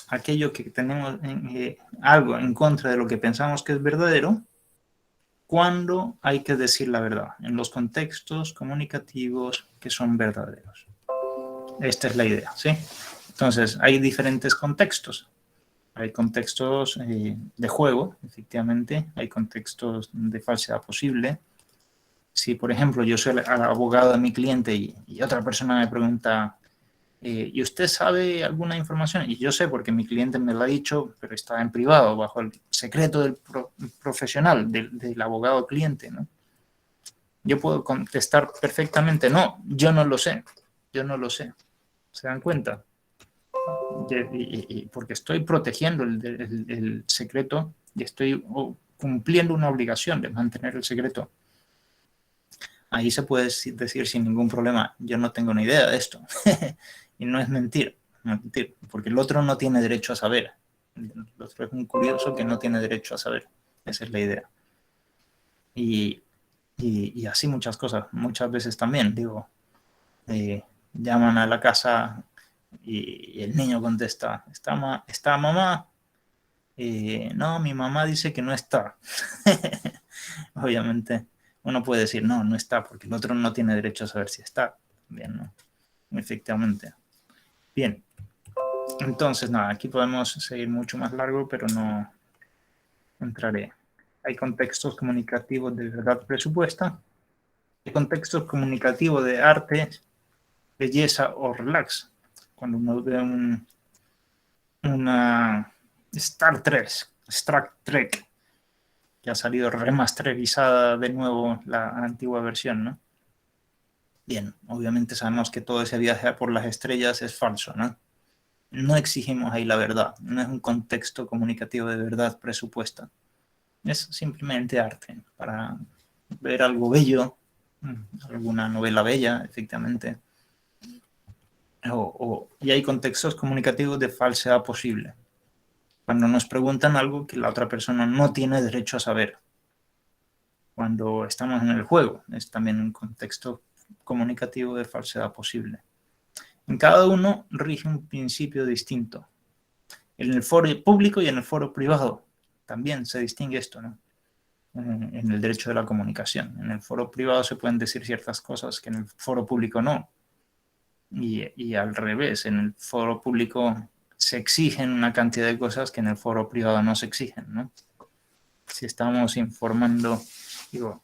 aquello que tenemos, algo en contra de lo que pensamos que es verdadero, cuando hay que decir la verdad, en los contextos comunicativos que son verdaderos. Esta es la idea, ¿sí? Entonces, hay diferentes contextos. Hay contextos de juego, efectivamente, hay contextos de falsedad posible. Si, por ejemplo, yo soy el abogado de mi cliente y otra persona me pregunta, ¿y usted sabe alguna información? Y yo sé porque mi cliente me lo ha dicho, pero está en privado, bajo el secreto del profesional, del abogado cliente, ¿no? Yo puedo contestar perfectamente, no, yo no lo sé. ¿Se dan cuenta? porque estoy protegiendo el secreto y estoy cumpliendo una obligación de mantener el secreto, ahí se puede decir sin ningún problema, yo no tengo ni idea de esto. Y no es mentir, porque el otro no tiene derecho a saber. El otro es un curioso que no tiene derecho a saber. Esa es la idea. Y así muchas cosas. Muchas veces también, digo, llaman a la casa y el niño contesta, ¿está mamá? No, mi mamá dice que no está. Obviamente uno puede decir, no está, porque el otro no tiene derecho a saber si está. Bien, ¿no? Efectivamente. Bien. Entonces, nada, aquí podemos seguir mucho más largo, pero no entraré. Hay contextos comunicativos de verdad presupuesta. Hay contextos comunicativos de arte, belleza o relax. Cuando uno ve una Star Trek, que ha salido remasterizada de nuevo la antigua versión, ¿no? Bien, obviamente sabemos que todo ese viaje por las estrellas es falso, ¿no? No exigimos ahí la verdad, no es un contexto comunicativo de verdad presupuesta. Es simplemente arte, para ver algo bello, alguna novela bella, efectivamente. Y hay contextos comunicativos de falsedad posible. Cuando nos preguntan algo que la otra persona no tiene derecho a saber. Cuando estamos en el juego, es también un contexto comunicativo de falsedad posible. En cada uno rige un principio distinto. En el foro público y en el foro privado también se distingue esto, ¿no? En el derecho de la comunicación. En el foro privado se pueden decir ciertas cosas que en el foro público no. Y al revés, en el foro público se exigen una cantidad de cosas que en el foro privado no se exigen, ¿no? Si estamos informando, digo,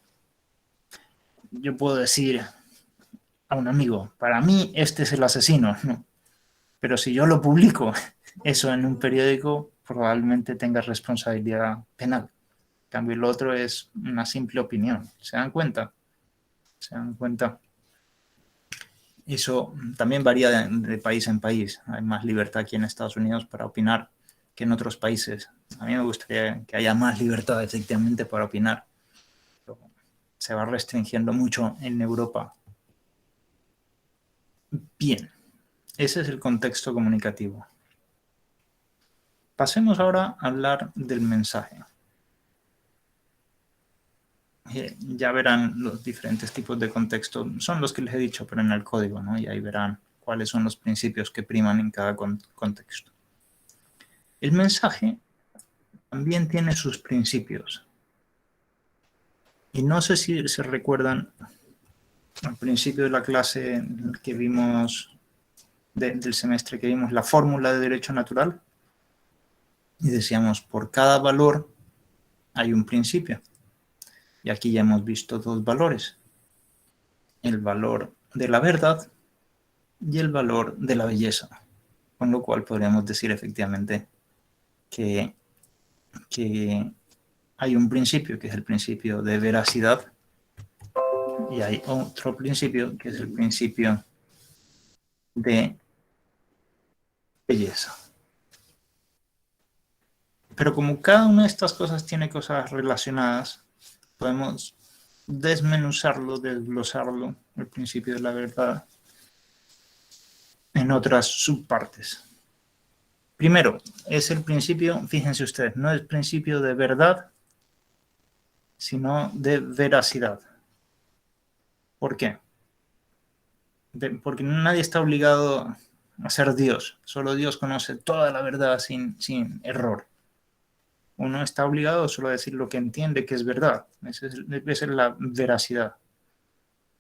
yo puedo decir a un amigo, para mí este es el asesino, ¿no? Pero si yo lo publico eso en un periódico, probablemente tenga responsabilidad penal. En cambio, el otro es una simple opinión. ¿Se dan cuenta? ¿Se dan cuenta? Eso también varía de país en país. Hay más libertad aquí en Estados Unidos para opinar que en otros países. A mí me gustaría que haya más libertad, efectivamente, para opinar. Pero se va restringiendo mucho en Europa. Bien, ese es el contexto comunicativo. Pasemos ahora a hablar del mensaje. Ya verán los diferentes tipos de contexto. Son los que les he dicho, pero en el código, ¿no? Y ahí verán cuáles son los principios que priman en cada contexto. El mensaje también tiene sus principios. Y no sé si se recuerdan al principio de la clase que vimos, del semestre que vimos la fórmula de derecho natural. Y decíamos, por cada valor hay un principio. Y aquí ya hemos visto dos valores. El valor de la verdad y el valor de la belleza. Con lo cual podríamos decir efectivamente que hay un principio que es el principio de veracidad y hay otro principio que es el principio de belleza. Pero como cada una de estas cosas tiene cosas relacionadas, podemos desmenuzarlo, desglosarlo, el principio de la verdad, en otras subpartes. Primero, es el principio, fíjense ustedes, no es el principio de verdad, sino de veracidad. ¿Por qué? Porque nadie está obligado a ser Dios. Solo Dios conoce toda la verdad sin error. Uno está obligado solo a decir lo que entiende que es verdad. Esa es la veracidad.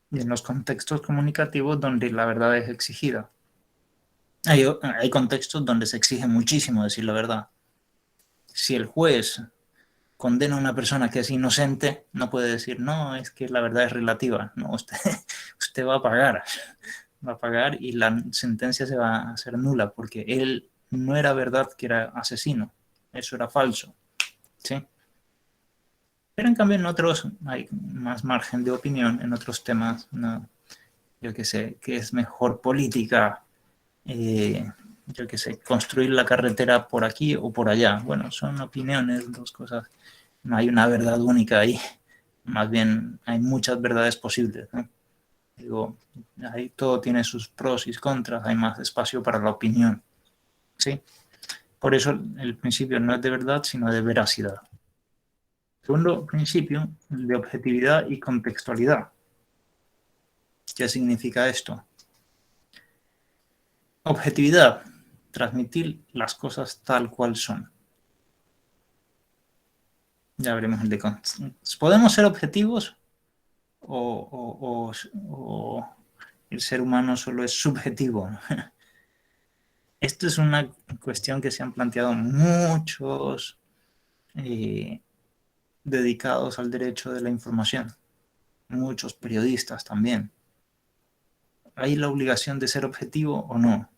Y en los contextos comunicativos donde la verdad es exigida. Hay contextos donde se exige muchísimo decir la verdad. Si el juez condena a una persona que es inocente, no puede decir, no, es que la verdad es relativa. No, usted va a pagar y la sentencia se va a hacer nula porque él no era verdad que era asesino. Eso era falso. ¿Sí? Pero en cambio en otros hay más margen de opinión, en otros temas, ¿no? Yo qué sé, que es mejor política yo qué sé, construir la carretera por aquí o por allá. Bueno, son opiniones, dos cosas. No hay una verdad única ahí. Más bien hay muchas verdades posibles, ¿no? Digo, ahí todo tiene sus pros y contras, hay más espacio para la opinión, ¿sí? Por eso el principio no es de verdad, sino de veracidad. Segundo principio, el de objetividad y contextualidad. ¿Qué significa esto? Objetividad, transmitir las cosas tal cual son. Ya veremos el de contexto. ¿Podemos ser objetivos o el ser humano solo es subjetivo? Esto es una cuestión que se han planteado muchos dedicados al derecho de la información, muchos periodistas también. ¿Hay la obligación de ser objetivo o no?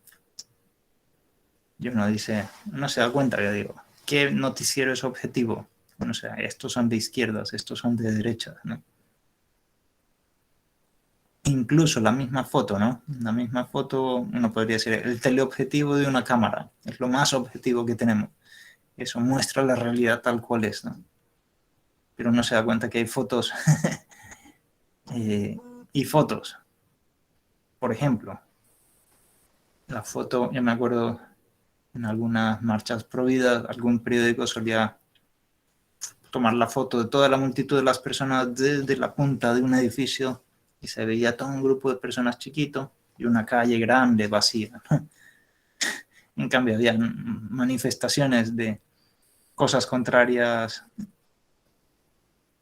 Y uno dice, no se da cuenta, yo digo, ¿qué noticiero es objetivo? Bueno, o sea, estos son de izquierdas, estos son de derechas, ¿no? Incluso la misma foto, ¿no? La misma foto, uno podría decir, el teleobjetivo de una cámara, es lo más objetivo que tenemos. Eso muestra la realidad tal cual es, ¿no? Pero uno se da cuenta que hay fotos y fotos. Por ejemplo, la foto, yo me acuerdo en algunas marchas pro vida, algún periódico solía tomar la foto de toda la multitud de las personas desde la punta de un edificio y se veía todo un grupo de personas chiquito y una calle grande, vacía. En cambio, había manifestaciones de cosas contrarias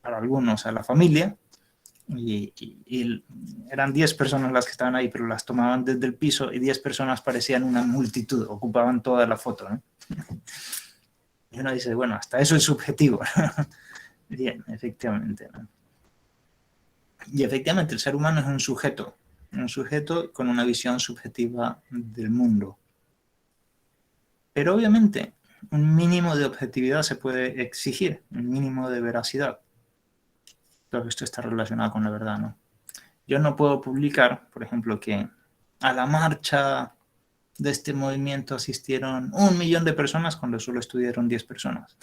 para algunos a la familia y eran 10 personas las que estaban ahí, pero las tomaban desde el piso y 10 personas parecían una multitud, ocupaban toda la foto, ¿no? Y uno dice, bueno, hasta eso es subjetivo. Bien, efectivamente, ¿no? Y efectivamente el ser humano es un sujeto con una visión subjetiva del mundo. Pero obviamente un mínimo de objetividad se puede exigir, un mínimo de veracidad. Todo esto está relacionado con la verdad, ¿no? Yo no puedo publicar, por ejemplo, que a la marcha de este movimiento asistieron 1 millón de personas cuando solo estuvieron 10 personas.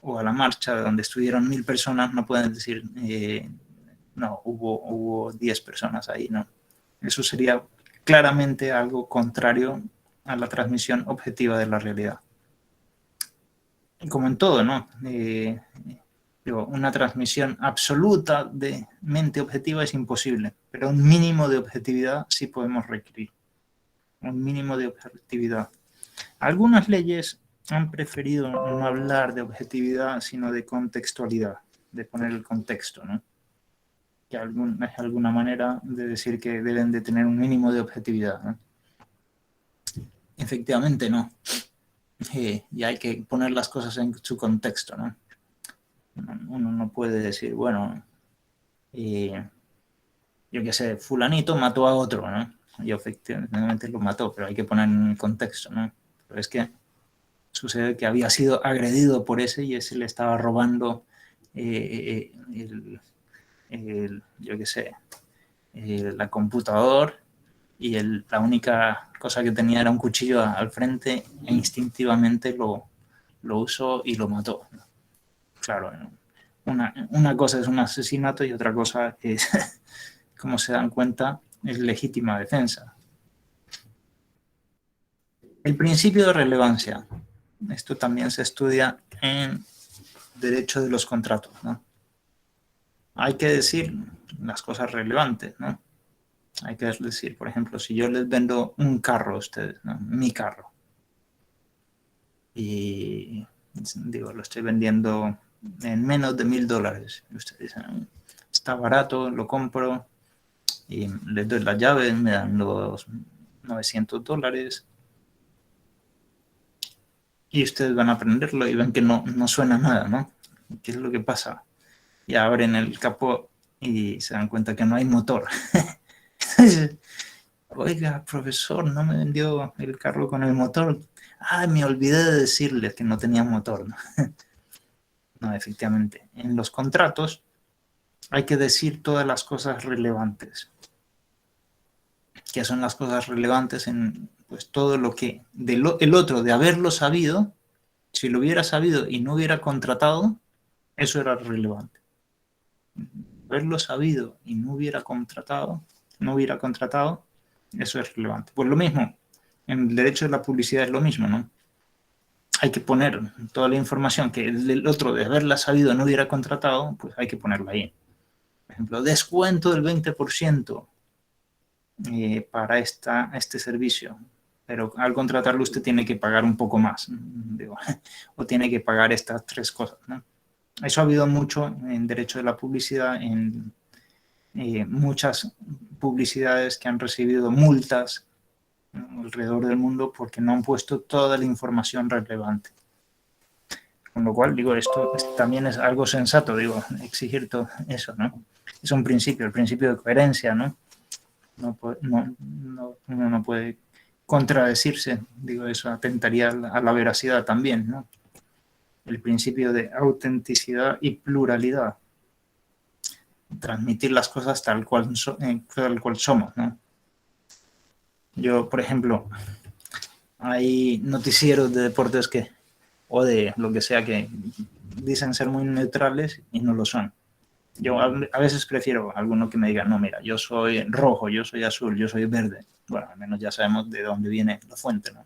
O a la marcha donde estuvieron 1000 personas, no pueden decir, no, hubo 10 personas ahí, ¿no? Eso sería claramente algo contrario a la transmisión objetiva de la realidad. Como en todo, ¿no? Una transmisión absoluta de mente objetiva es imposible, pero un mínimo de objetividad sí podemos requerir. Un mínimo de objetividad. Algunas leyes han preferido no hablar de objetividad, sino de contextualidad, de poner el contexto, ¿no? Que es alguna manera de decir que deben de tener un mínimo de objetividad, ¿no? Efectivamente, no. Y hay que poner las cosas en su contexto, ¿no? Uno no puede decir, bueno, yo qué sé, fulanito mató a otro, ¿no? Y efectivamente lo mató, pero hay que poner en contexto, ¿no? Pero es que sucede que había sido agredido por ese y ese le estaba robando yo qué sé, la computadora y la única cosa que tenía era un cuchillo al frente e instintivamente lo usó y lo mató. Claro, una cosa es un asesinato y otra cosa es, como se dan cuenta, es legítima defensa. El principio de relevancia. Esto también se estudia en derecho de los contratos, ¿no? Hay que decir las cosas relevantes, ¿no? Hay que decir, por ejemplo, si yo les vendo un carro a ustedes, ¿no? Mi carro, y digo, lo estoy vendiendo en menos de $1000, y ustedes dicen, está barato, lo compro, y les doy las llaves, me dan los $900, y ustedes van a aprenderlo y ven que no suena nada, ¿no? ¿Qué es lo que pasa? Y abren el capó y se dan cuenta que no hay motor. Oiga, profesor, no me vendió el carro con el motor. Ah, me olvidé de decirles que no tenía motor. No, efectivamente. En los contratos hay que decir todas las cosas relevantes. ¿Qué son las cosas relevantes en pues todo lo que el otro de haberlo sabido, si lo hubiera sabido y no hubiera contratado, eso era relevante. Haberlo sabido y no hubiera contratado, eso es relevante. Pues lo mismo, en el derecho de la publicidad es lo mismo, ¿no? Hay que poner toda la información que el otro de haberla sabido no hubiera contratado, pues hay que ponerla ahí. Por ejemplo, descuento del 20% para este servicio, pero al contratarlo usted tiene que pagar un poco más, digo, o tiene que pagar estas 3 cosas, ¿no? Eso ha habido mucho en derecho de la publicidad, en muchas publicidades que han recibido multas, ¿no?, alrededor del mundo porque no han puesto toda la información relevante. Con lo cual, digo, esto también es algo sensato, digo, exigir todo eso, ¿no? Es un principio, el principio de coherencia, ¿no? Uno no puede contradecirse, digo, eso atentaría a la veracidad también, ¿no? El principio de autenticidad y pluralidad. Transmitir las cosas tal cual somos, ¿no? Yo, por ejemplo, hay noticieros de deportes o de lo que sea, que dicen ser muy neutrales y no lo son. Yo a veces prefiero alguno que me diga, no, mira, yo soy rojo, yo soy azul, yo soy verde. Bueno, al menos ya sabemos de dónde viene la fuente, ¿no?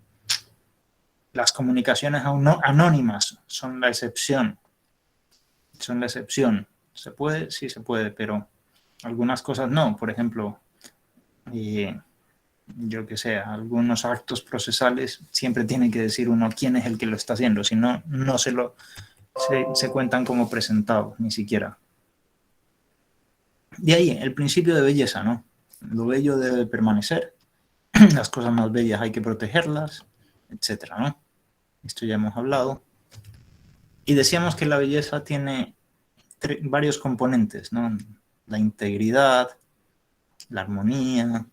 Las comunicaciones anónimas son la excepción. Son la excepción. ¿Se puede? Sí, se puede, pero algunas cosas no. Por ejemplo, yo que sé, algunos actos procesales siempre tiene que decir uno quién es el que lo está haciendo, si no, no se cuentan como presentados, ni siquiera. De ahí, el principio de belleza, ¿no? Lo bello debe permanecer, las cosas más bellas hay que protegerlas, etcétera, ¿no? Esto ya hemos hablado. Y decíamos que la belleza tiene varios componentes, ¿no? La integridad, la armonía,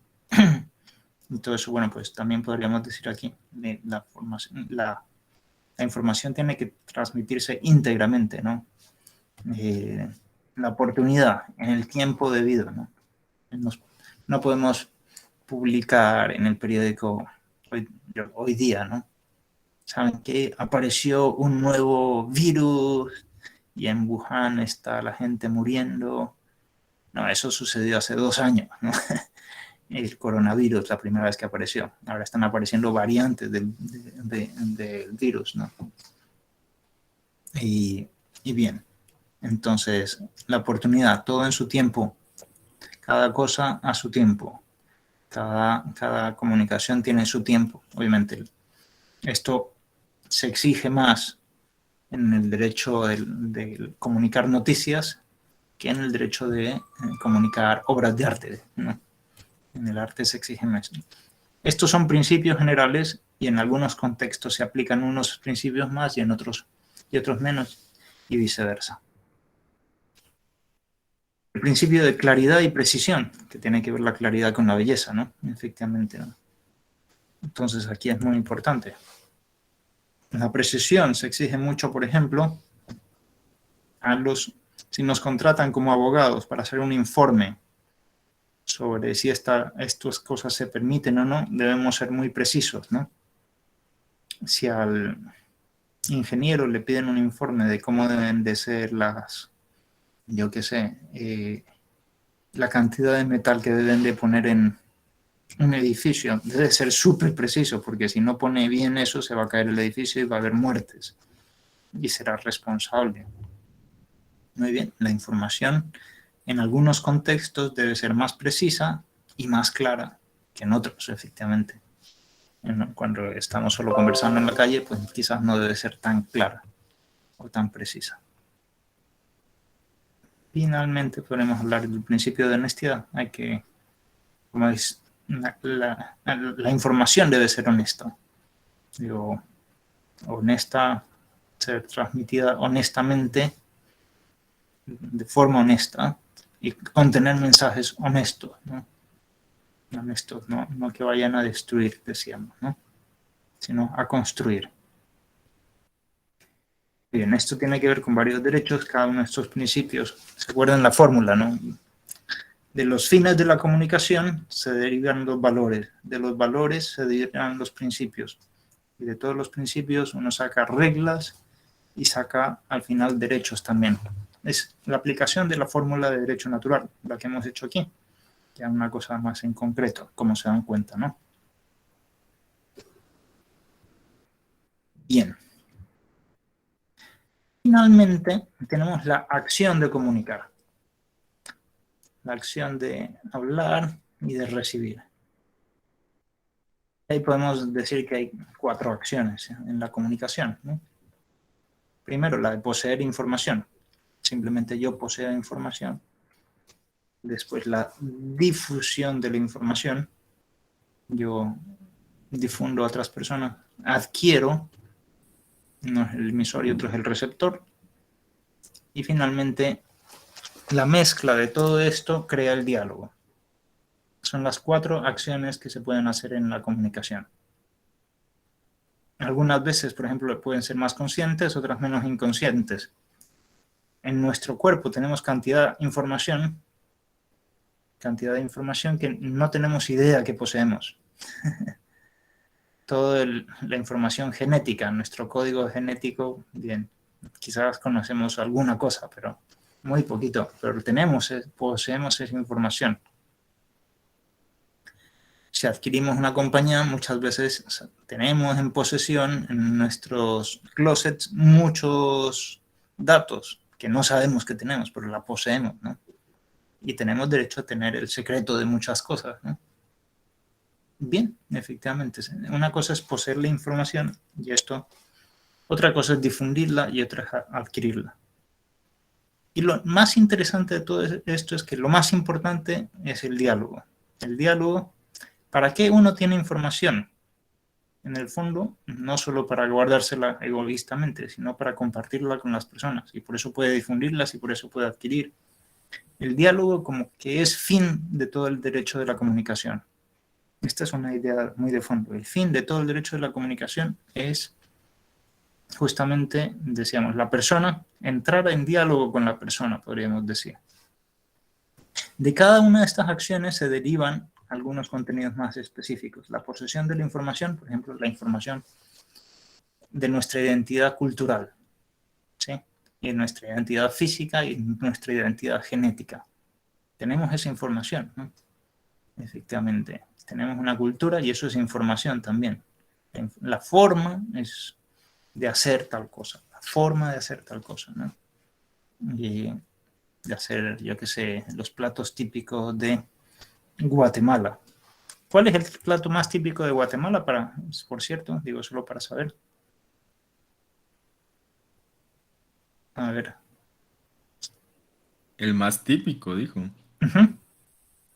y todo eso. Bueno, pues también podríamos decir aquí, la información tiene que transmitirse íntegramente, ¿no? La oportunidad en el tiempo debido, ¿no? No podemos publicar en el periódico hoy día, ¿no? Saben que apareció un nuevo virus y en Wuhan está la gente muriendo. No, eso sucedió hace 2 años, ¿no? El coronavirus, la primera vez que apareció. Ahora están apareciendo variantes del virus, ¿no? Y bien, entonces la oportunidad, todo en su tiempo, cada cosa a su tiempo, cada comunicación tiene su tiempo, obviamente. Esto se exige más en el derecho de comunicar noticias que en el derecho de comunicar obras de arte, ¿no? En el arte se exige más. Estos son principios generales y en algunos contextos se aplican unos principios más y en otros menos y viceversa. El principio de claridad y precisión, que tiene que ver la claridad con la belleza, ¿no? Efectivamente, ¿no? Entonces aquí es muy importante. La precisión se exige mucho, por ejemplo, si nos contratan como abogados para hacer un informe sobre si estas cosas se permiten o no, debemos ser muy precisos, ¿no? Si al ingeniero le piden un informe de cómo deben de ser yo qué sé, la cantidad de metal que deben de poner en un edificio, debe ser súper preciso, porque si no pone bien eso, se va a caer el edificio y va a haber muertes y será responsable. Muy bien, la información en algunos contextos debe ser más precisa y más clara que en otros, efectivamente. Cuando estamos solo conversando en la calle, pues quizás no debe ser tan clara o tan precisa. Finalmente podremos hablar del principio de honestidad. Como es, la información debe ser honesta. Digo, honesta, ser transmitida honestamente, de forma honesta, y contener mensajes honestos, ¿no? Honestos, no que vayan a destruir, decíamos, ¿no? Sino a construir. Bien, esto tiene que ver con varios derechos, cada uno de estos principios. ¿Se acuerdan la fórmula, no? De los fines de la comunicación se derivan los valores, de los valores se derivan los principios, y de todos los principios uno saca reglas y saca al final derechos también. Es la aplicación de la fórmula de derecho natural, la que hemos hecho aquí, ya una cosa más en concreto, como se dan cuenta, ¿no? Bien. Finalmente, tenemos la acción de comunicar. La acción de hablar y de recibir. Ahí podemos decir que hay 4 acciones en la comunicación, ¿no? Primero, la de poseer información. Simplemente yo poseo información. Después, la difusión de la información. Yo difundo a otras personas. Adquiero. Uno es el emisor y otro es el receptor. Y finalmente, la mezcla de todo esto crea el diálogo. Son las 4 acciones que se pueden hacer en la comunicación. Algunas veces, por ejemplo, pueden ser más conscientes, otras menos inconscientes. En nuestro cuerpo tenemos cantidad de información que no tenemos idea que poseemos. Toda la información genética, nuestro código genético, bien, quizás conocemos alguna cosa, pero muy poquito, pero poseemos esa información. Si adquirimos una compañía, muchas veces tenemos en posesión en nuestros closets muchos datos que no sabemos que tenemos, pero la poseemos, ¿no? Y tenemos derecho a tener el secreto de muchas cosas, ¿no? Bien, efectivamente, una cosa es poseer la información y otra cosa es difundirla y otra es adquirirla. Y lo más interesante de todo esto es que lo más importante es el diálogo. El diálogo, ¿para qué uno tiene información? En el fondo, no solo para guardársela egoístamente, sino para compartirla con las personas. Y por eso puede difundirlas y por eso puede adquirir. El diálogo como que es fin de todo el derecho de la comunicación. Esta es una idea muy de fondo. El fin de todo el derecho de la comunicación es justamente, decíamos, la persona, entrar en diálogo con la persona, podríamos decir. De cada una de estas acciones se derivan algunos contenidos más específicos. La posesión de la información, por ejemplo, la información de nuestra identidad cultural, ¿sí? Y nuestra identidad física y nuestra identidad genética. Tenemos esa información, ¿no? Efectivamente, tenemos una cultura y eso es información también. La forma es de hacer tal cosa, la forma de hacer tal cosa, ¿no? Y de hacer, yo qué sé, los platos típicos de Guatemala. ¿Cuál es el plato más típico de Guatemala, por cierto? Digo, solo para saber. A ver. El más típico, dijo. Uh-huh.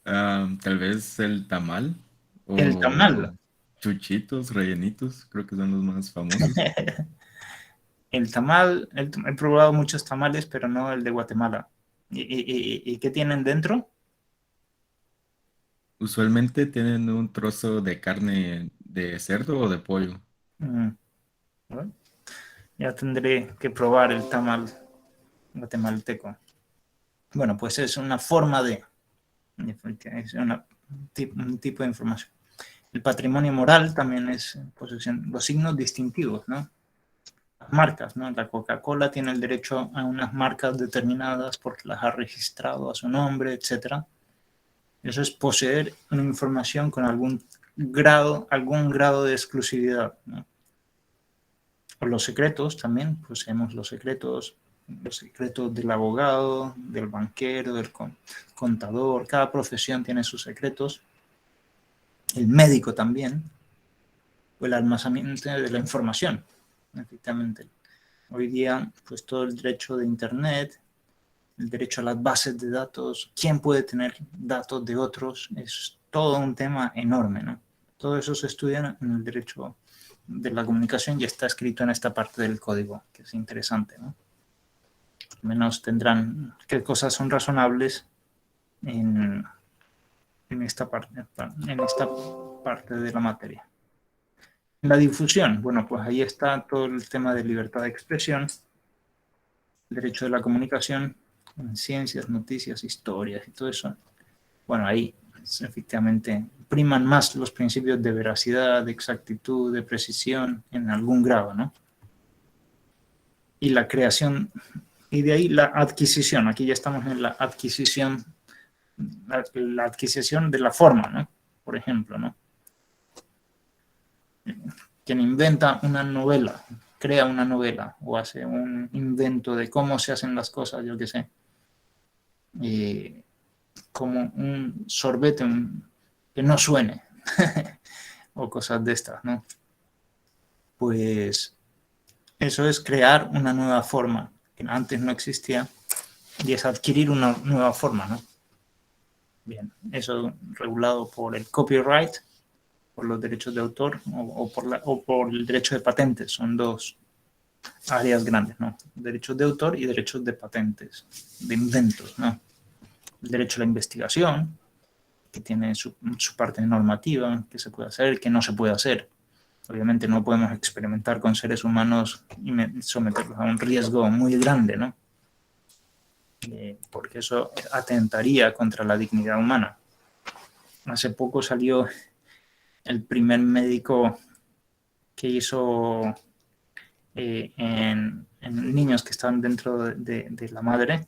Tal vez el tamal El tamal. o chuchitos rellenitos, creo que son los más famosos. El tamal, he probado muchos tamales, pero no el de Guatemala. ¿Y qué tienen dentro? Usualmente tienen un trozo de carne de cerdo o de pollo. Bueno, ya tendré que probar el tamal guatemalteco. Bueno, pues es una forma es un tipo de información. El patrimonio moral también es posesión, los signos distintivos, ¿no? Las marcas, ¿no? La Coca-Cola tiene el derecho a unas marcas determinadas porque las ha registrado a su nombre, etc. Eso es poseer una información con algún grado de exclusividad, ¿no? O los secretos también, poseemos los secretos del abogado, del banquero, del contador. Cada profesión tiene sus secretos. El médico también, o el almacenamiento de la información, efectivamente. Hoy día, pues todo el derecho de Internet, el derecho a las bases de datos, quién puede tener datos de otros, es todo un tema enorme, ¿no? Todo eso se estudia en el derecho de la comunicación y está escrito en esta parte del código, que es interesante, ¿no? Al menos tendrán qué cosas son razonables en esta parte de la materia. La difusión, bueno, pues ahí está todo el tema de libertad de expresión, el derecho de la comunicación, en ciencias, noticias, historias y todo eso. bueno, ahí efectivamente priman más los principios de veracidad, de exactitud, de precisión en algún grado, ¿no? Y la creación, y de ahí la adquisición, aquí ya estamos en la adquisición de la forma, ¿no? Por ejemplo, ¿no? Quien inventa una novela, crea una novela o hace un invento de cómo se hacen las cosas, yo qué sé, como un sorbete que no suene o cosas de estas, ¿no? Pues eso es crear una nueva forma que antes no existía y es adquirir una nueva forma, ¿no? Bien, eso regulado por el copyright, por los derechos de autor o por el derecho de patentes. Son dos áreas grandes, ¿no? Derechos de autor y derechos de patentes, de inventos, ¿no? El derecho a la investigación, que tiene su parte normativa, que se puede hacer, que no se puede hacer. Obviamente no podemos experimentar con seres humanos y someterlos a un riesgo muy grande, ¿no? Porque eso atentaría contra la dignidad humana. Hace poco salió el primer médico que hizo en niños que estaban dentro de la madre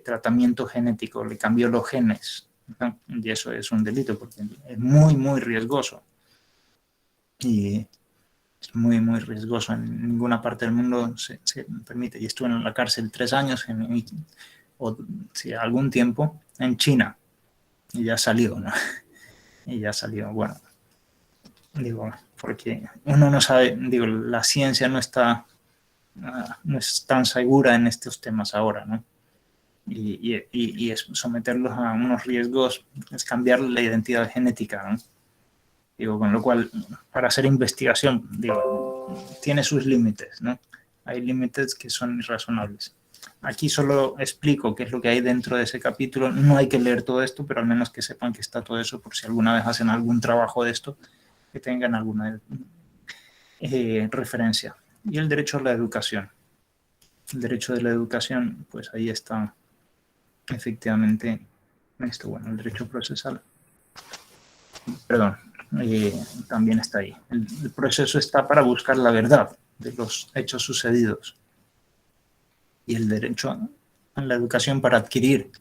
tratamiento genético, le cambió los genes, ¿no? Y eso es un delito porque es muy, muy riesgoso. Y es muy, muy riesgoso. En ninguna parte del mundo se permite. Y estuve en la cárcel 3 años, o sí, algún tiempo, en China. Y ya salió, ¿no? Y ya salió, bueno. Digo, porque uno no sabe, digo, la ciencia no es tan segura en estos temas ahora, ¿no? Y es someterlos a unos riesgos, es cambiar la identidad genética, ¿no? Digo, con lo cual, para hacer investigación, digo, tiene sus límites, ¿no? Hay límites que son irrazonables. Aquí solo explico qué es lo que hay dentro de ese capítulo. No hay que leer todo esto, pero al menos que sepan que está todo eso por si alguna vez hacen algún trabajo de esto, que tengan alguna referencia. Y el derecho a la educación. El derecho de la educación, pues ahí está efectivamente esto, bueno, el derecho procesal. Perdón. También está ahí. El proceso está para buscar la verdad de los hechos sucedidos y el derecho a la educación para adquirir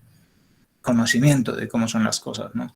conocimiento de cómo son las cosas, ¿no?